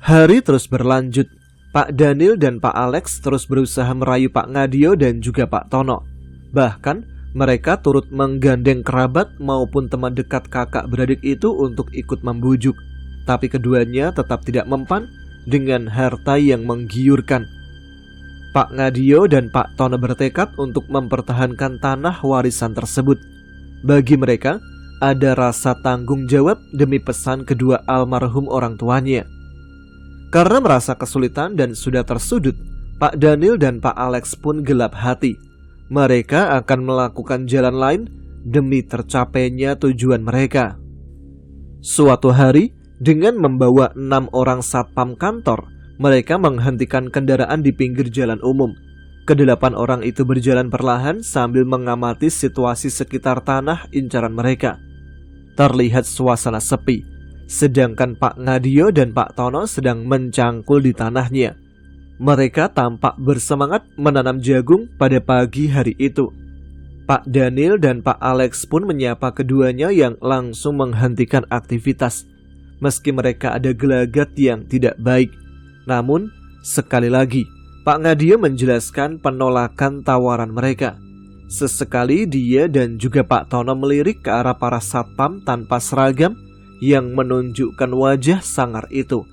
Hari terus berlanjut. Pak Daniel dan Pak Alex terus berusaha merayu Pak Ngadio dan juga Pak Tono. Bahkan mereka turut menggandeng kerabat maupun teman dekat kakak beradik itu untuk ikut membujuk. Tapi keduanya tetap tidak mempan dengan harta yang menggiurkan. Pak Ngadio dan Pak Tono bertekad untuk mempertahankan tanah warisan tersebut. Bagi mereka, ada rasa tanggung jawab demi pesan kedua almarhum orang tuanya. Karena merasa kesulitan dan sudah tersudut, Pak Daniel dan Pak Alex pun gelap hati. Mereka akan melakukan jalan lain demi tercapainya tujuan mereka. Suatu hari, dengan membawa 6 orang satpam kantor, mereka menghentikan kendaraan di pinggir jalan umum. Kedelapan orang itu berjalan perlahan sambil mengamati situasi sekitar tanah incaran mereka. Terlihat suasana sepi, sedangkan Pak Ngadio dan Pak Tono sedang mencangkul di tanahnya. Mereka tampak bersemangat menanam jagung pada pagi hari itu. Pak Daniel dan Pak Alex pun menyapa keduanya yang langsung menghentikan aktivitas. meski mereka ada gelagat yang tidak baik. Namun, sekali lagi, Pak Ngadio menjelaskan penolakan tawaran mereka. Sesekali dia dan juga Pak Tono melirik ke arah para satpam tanpa seragam yang menunjukkan wajah sangar itu.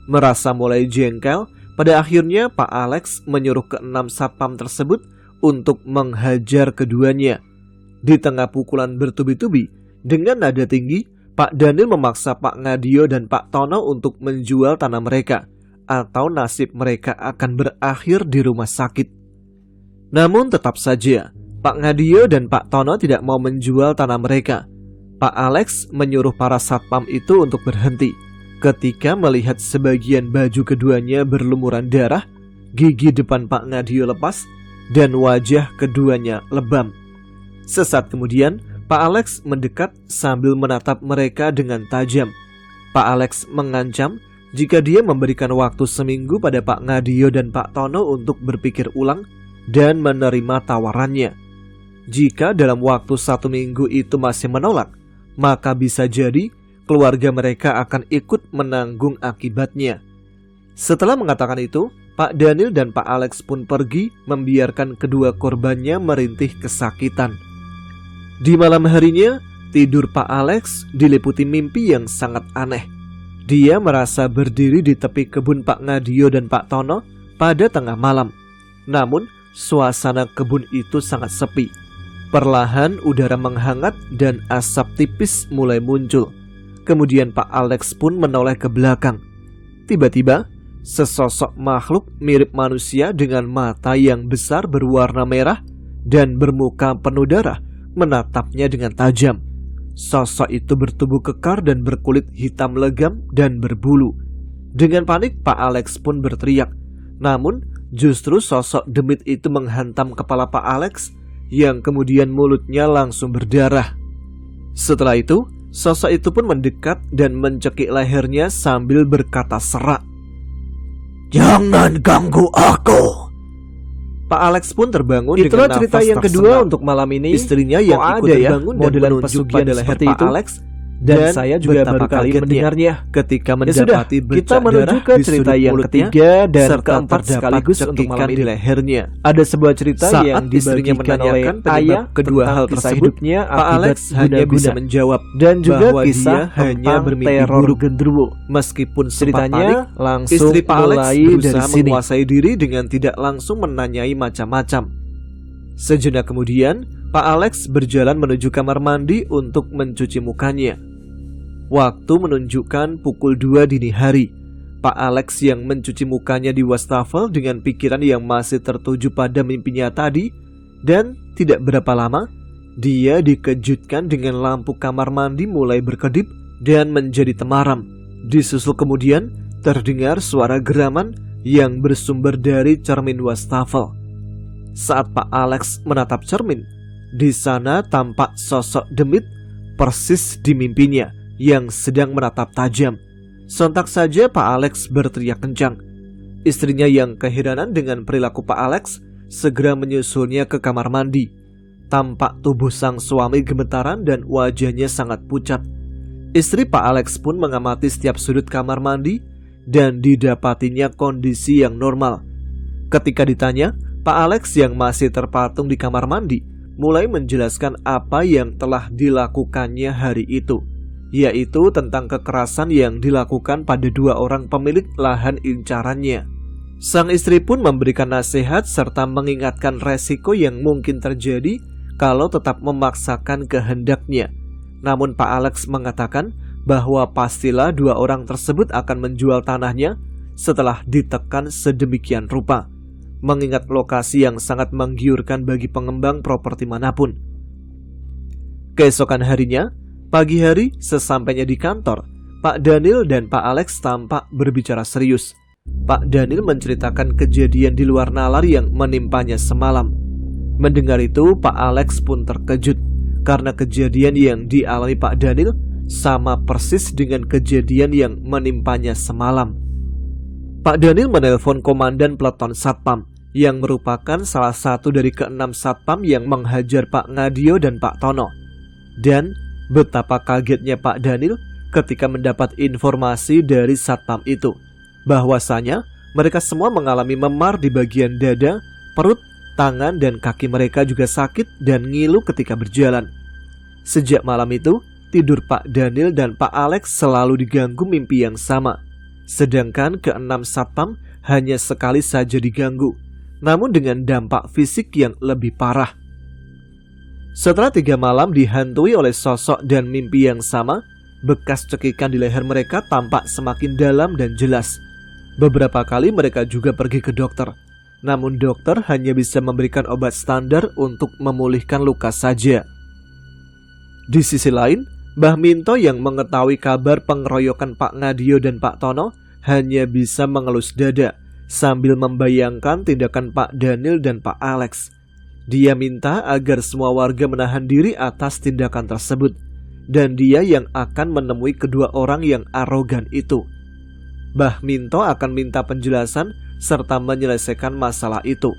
Merasa mulai jengkel, pada akhirnya Pak Alex menyuruh ke-6 satpam tersebut untuk menghajar keduanya. Di tengah pukulan bertubi-tubi, dengan nada tinggi, Pak Daniel memaksa Pak Ngadio dan Pak Tono untuk menjual tanah mereka, atau nasib mereka akan berakhir di rumah sakit. Namun tetap saja, Pak Ngadio dan Pak Tono tidak mau menjual tanah mereka. Pak Alex menyuruh para satpam itu untuk berhenti. Ketika melihat sebagian baju keduanya berlumuran darah, gigi depan Pak Ngadio lepas, dan wajah keduanya lebam. Sesaat kemudian, Pak Alex mendekat sambil menatap mereka dengan tajam. Pak Alex mengancam jika dia memberikan waktu seminggu pada Pak Ngadio dan Pak Tono untuk berpikir ulang dan menerima tawarannya. Jika dalam waktu 1 minggu itu masih menolak, maka bisa jadi keluarga mereka akan ikut menanggung akibatnya. Setelah mengatakan itu, Pak Daniel dan Pak Alex pun pergi membiarkan kedua korbannya merintih kesakitan. Di malam harinya, tidur Pak Alex diliputi mimpi yang sangat aneh. Dia merasa berdiri di tepi kebun Pak Ngadio dan Pak Tono pada tengah malam. Namun, suasana kebun itu sangat sepi. Perlahan udara menghangat dan asap tipis mulai muncul. Kemudian Pak Alex pun menoleh ke belakang. Tiba-tiba, sesosok makhluk mirip manusia dengan mata yang besar berwarna merah dan bermuka penuh darah menatapnya dengan tajam. Sosok itu bertubuh kekar dan berkulit hitam legam dan berbulu. Dengan panik, Pak Alex pun berteriak. Namun, justru sosok demit itu menghantam kepala Pak Alex yang kemudian mulutnya langsung berdarah. Setelah itu, sosok itu pun mendekat dan mencekik lehernya sambil berkata serak, "Jangan ganggu aku." Pak Alex pun terbangun. Itulah dengan cerita yang kedua untuk malam ini. Istrinya yang ikut terbangun dan menunjuk pada leher Pak Alex. Dan saya juga baru kali mendengarnya ketika mendapati kita menuju ke cerita yang ketiga dan keempat sekaligus untuk malam ini. Di lehernya ada sebuah cerita saat yang dibagikan oleh ayah kedua hal tersebut. Pak Alex hanya bisa menjawab dan juga kisah hanya teror genderuwo. Meskipun ceritanya langsung istri Pak Alex berusaha menguasai diri dengan tidak langsung menanyai macam-macam. Sejenak kemudian, Pak Alex berjalan menuju kamar mandi untuk mencuci mukanya. Waktu menunjukkan pukul 2 dini hari. Pak Alex yang mencuci mukanya di wastafel dengan pikiran yang masih tertuju pada mimpinya tadi. Dan tidak berapa lama, dia dikejutkan dengan lampu kamar mandi mulai berkedip dan menjadi temaram. Disusul kemudian terdengar suara geraman yang bersumber dari cermin wastafel. Saat Pak Alex menatap cermin, di sana tampak sosok demit persis di mimpinya yang sedang menatap tajam. Sontak saja Pak Alex berteriak kencang. Istrinya yang keheranan dengan perilaku Pak Alex segera menyusulnya ke kamar mandi. Tampak tubuh sang suami gemetaran dan wajahnya sangat pucat. Istri Pak Alex pun mengamati setiap sudut kamar mandi dan didapatinya kondisi yang normal. Ketika ditanya, Pak Alex yang masih terpatung di kamar mandi mulai menjelaskan apa yang telah dilakukannya hari itu, yaitu tentang kekerasan yang dilakukan pada 2 orang pemilik lahan incarannya. Sang istri pun memberikan nasihat serta mengingatkan resiko yang mungkin terjadi kalau tetap memaksakan kehendaknya. Namun Pak Alex mengatakan bahwa pastilah 2 orang tersebut akan menjual tanahnya setelah ditekan sedemikian rupa, mengingat lokasi yang sangat menggiurkan bagi pengembang properti manapun. Keesokan harinya, pagi hari, sesampainya di kantor, Pak Daniel dan Pak Alex tampak berbicara serius. Pak Daniel menceritakan kejadian di luar nalar yang menimpanya semalam. Mendengar itu, Pak Alex pun terkejut karena kejadian yang dialami Pak Daniel sama persis dengan kejadian yang menimpanya semalam. Pak Daniel menelpon komandan peleton satpam yang merupakan salah satu dari ke-6 satpam yang menghajar Pak Ngadio dan Pak Tono. Dan betapa kagetnya Pak Daniel ketika mendapat informasi dari satpam itu bahwasanya mereka semua mengalami memar di bagian dada, perut, tangan, dan kaki mereka juga sakit dan ngilu ketika berjalan. Sejak malam itu, tidur Pak Daniel dan Pak Alex selalu diganggu mimpi yang sama. Sedangkan keenam satpam hanya sekali saja diganggu, namun dengan dampak fisik yang lebih parah. Setelah 3 malam dihantui oleh sosok dan mimpi yang sama, bekas cekikan di leher mereka tampak semakin dalam dan jelas. Beberapa kali mereka juga pergi ke dokter, namun dokter hanya bisa memberikan obat standar untuk memulihkan luka saja. Di sisi lain, Mbah Minto yang mengetahui kabar pengeroyokan Pak Ngadio dan Pak Tono hanya bisa mengelus dada sambil membayangkan tindakan Pak Daniel dan Pak Alex. Dia minta agar semua warga menahan diri atas tindakan tersebut, dan dia yang akan menemui kedua orang yang arogan itu. Mbah Minto akan minta penjelasan serta menyelesaikan masalah itu.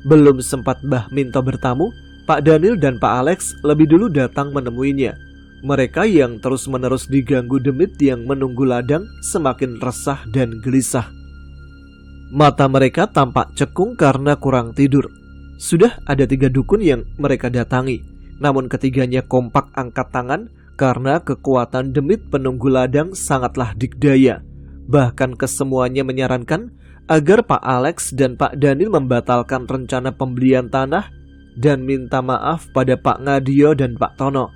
Belum sempat Mbah Minto bertamu, Pak Daniel dan Pak Alex lebih dulu datang menemuinya. Mereka yang terus-menerus diganggu demit yang menunggu ladang semakin resah dan gelisah. Mata mereka tampak cekung karena kurang tidur. Sudah ada 3 dukun yang mereka datangi, namun ketiganya kompak angkat tangan karena kekuatan demit penunggu ladang sangatlah dikdaya. Bahkan kesemuanya menyarankan agar Pak Alex dan Pak Daniel membatalkan rencana pembelian tanah dan minta maaf pada Pak Ngadio dan Pak Tono.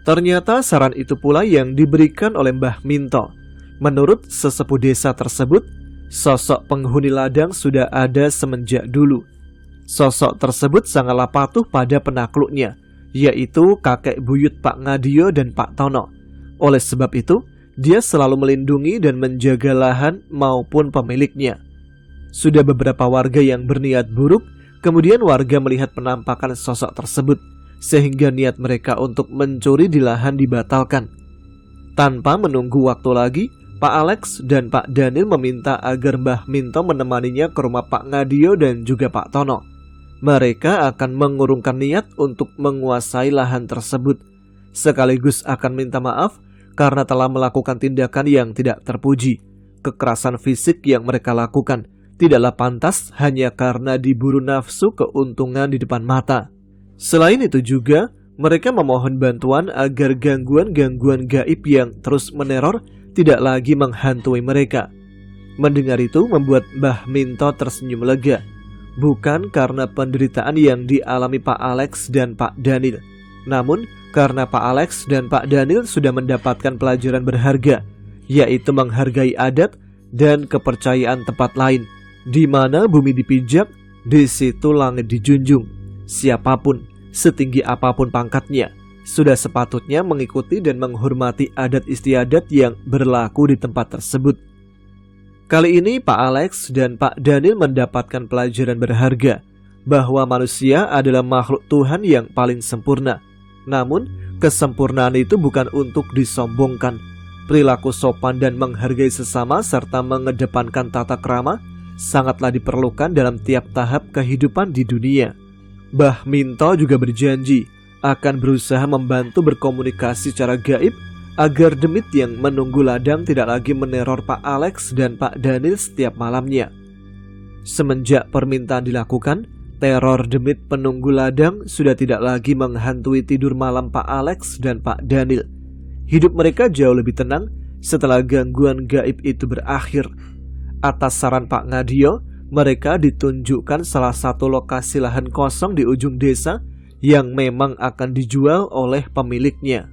Ternyata saran itu pula yang diberikan oleh Mbah Minto. Menurut sesepuh desa tersebut, sosok penghuni ladang sudah ada semenjak dulu. Sosok tersebut sangatlah patuh pada penakluknya, yaitu kakek buyut Pak Ngadio dan Pak Tono. Oleh sebab itu, dia selalu melindungi dan menjaga lahan maupun pemiliknya. Sudah beberapa warga yang berniat buruk, kemudian warga melihat penampakan sosok tersebut, sehingga niat mereka untuk mencuri di lahan dibatalkan. Tanpa menunggu waktu lagi, Pak Alex dan Pak Daniel meminta agar Mbah Minto menemaninya ke rumah Pak Ngadio dan juga Pak Tono. Mereka akan mengurungkan niat untuk menguasai lahan tersebut, sekaligus akan minta maaf karena telah melakukan tindakan yang tidak terpuji. Kekerasan fisik yang mereka lakukan tidaklah pantas hanya karena diburu nafsu keuntungan di depan mata. Selain itu juga, mereka memohon bantuan agar gangguan-gangguan gaib yang terus meneror tidak lagi menghantui mereka. Mendengar itu membuat Mbah Minto tersenyum lega. Bukan karena penderitaan yang dialami Pak Alex dan Pak Daniel, namun karena Pak Alex dan Pak Daniel sudah mendapatkan pelajaran berharga, yaitu menghargai adat dan kepercayaan tempat lain. Di mana bumi dipijak, di situ langit dijunjung. Siapapun, setinggi apapun pangkatnya, sudah sepatutnya mengikuti dan menghormati adat istiadat yang berlaku di tempat tersebut. Kali ini Pak Alex dan Pak Daniel mendapatkan pelajaran berharga bahwa manusia adalah makhluk Tuhan yang paling sempurna. Namun, kesempurnaan itu bukan untuk disombongkan. Perilaku sopan dan menghargai sesama serta mengedepankan tata krama sangatlah diperlukan dalam tiap tahap kehidupan di dunia. Mbah Minto juga berjanji akan berusaha membantu berkomunikasi secara gaib agar demit yang menunggu ladang tidak lagi meneror Pak Alex dan Pak Daniel setiap malamnya. Semenjak permintaan dilakukan, teror demit penunggu ladang sudah tidak lagi menghantui tidur malam Pak Alex dan Pak Daniel. Hidup mereka jauh lebih tenang setelah gangguan gaib itu berakhir. Atas saran Pak Ngadio, mereka ditunjukkan salah satu lokasi lahan kosong di ujung desa yang memang akan dijual oleh pemiliknya.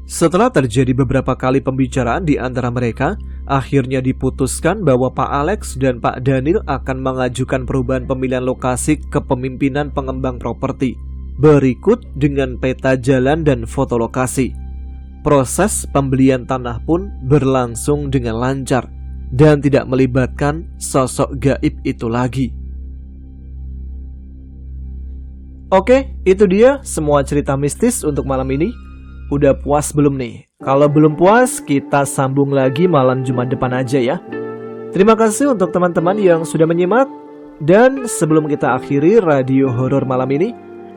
Setelah terjadi beberapa kali pembicaraan di antara mereka, akhirnya diputuskan bahwa Pak Alex dan Pak Daniel akan mengajukan perubahan pemilihan lokasi kepemimpinan pengembang properti berikut dengan peta jalan dan foto lokasi. Proses pembelian tanah pun berlangsung dengan lancar dan tidak melibatkan sosok gaib itu lagi. Oke, itu dia semua cerita mistis untuk malam ini. Udah puas belum nih? Kalau belum puas, kita sambung lagi malam Jumat depan aja ya. Terima kasih untuk teman-teman yang sudah menyimak. Dan sebelum kita akhiri radio horor malam ini,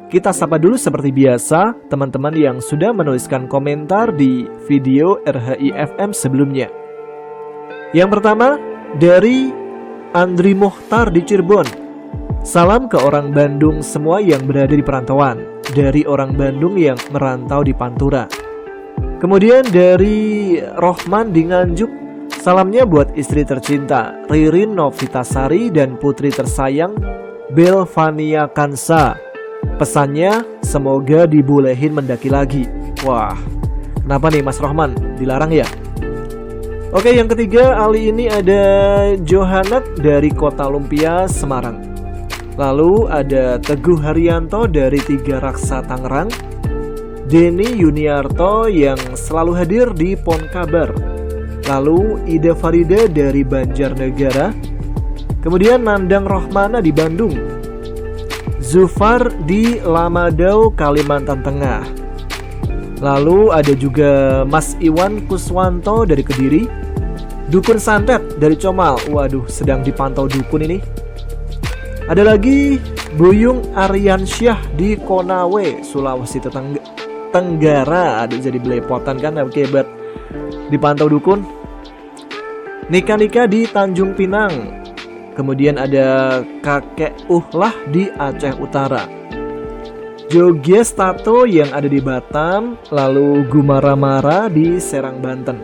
Kita sapa dulu seperti biasa teman-teman yang sudah menuliskan komentar di video RHI FM sebelumnya. Yang pertama dari Andri Muhtar di Cirebon. Salam ke orang Bandung semua yang berada di perantauan, dari orang Bandung yang merantau di Pantura. Kemudian dari Rohman di Nganjuk, salamnya buat istri tercinta Ririn Novitasari dan putri tersayang Belvania Kansa. Pesannya semoga dibolehin mendaki lagi. Wah, kenapa nih Mas Rohman? Dilarang ya? Oke, yang ketiga Ali ini ada Johanet dari Kota Lumpia, Semarang. Lalu ada Teguh Haryanto dari Tiga Raksa Tangerang, Denny Yuniarto yang selalu hadir di Pon Kabar, lalu Ida Farida dari Banjarnegara, kemudian Nandang Rohmana di Bandung, Zufar di Lamadau, Kalimantan Tengah. Lalu ada juga Mas Iwan Kuswanto dari Kediri, Dukun Santet dari Comal. Waduh, sedang dipantau dukun ini. Ada lagi Buyung Aryansyah di Konawe, Sulawesi Tenggara. Ada jadi belepotan kan, oke, buat dipantau dukun. Nika di Tanjung Pinang. Kemudian ada Kakek Uhlah di Aceh Utara, Jogies Tato yang ada di Batam, lalu Gumara-Mara di Serang, Banten,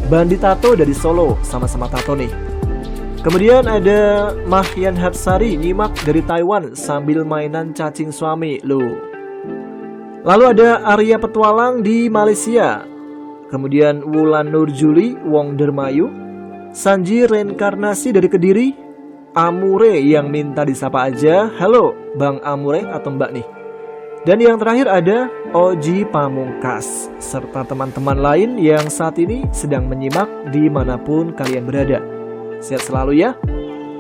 Bandi Tato dari Solo, sama-sama tato nih. Kemudian ada Mahyan Hatsari nyimak dari Taiwan sambil mainan cacing suami lo. Lalu ada Arya Petualang di Malaysia. Kemudian Wulan Nurjuli Wong Dermayu, Sanji Reinkarnasi dari Kediri, Amure yang minta disapa aja. Halo Bang Amure atau Mbak nih. Dan yang terakhir ada Oji Pamungkas, serta teman-teman lain yang saat ini sedang menyimak dimanapun kalian berada. Sehat selalu ya.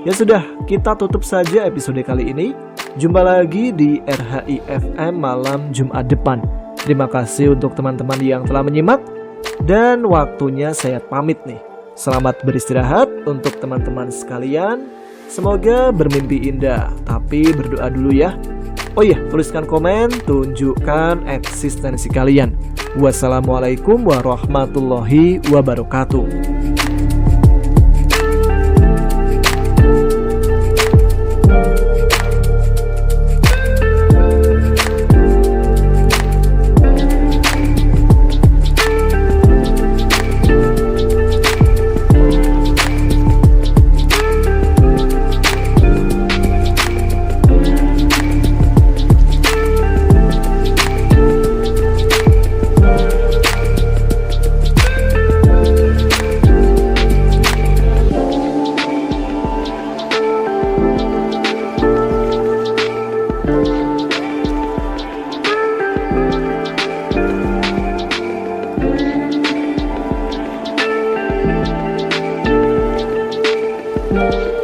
Ya sudah, kita tutup saja episode kali ini. Jumpa lagi di RHI FM malam Jumat depan. Terima kasih untuk teman-teman yang telah menyimak. Dan waktunya saya pamit nih. Selamat beristirahat untuk teman-teman sekalian. Semoga bermimpi indah, tapi berdoa dulu ya. Oh iya, tuliskan komen, tunjukkan eksistensi kalian. Wassalamualaikum warahmatullahi wabarakatuh. Thank you.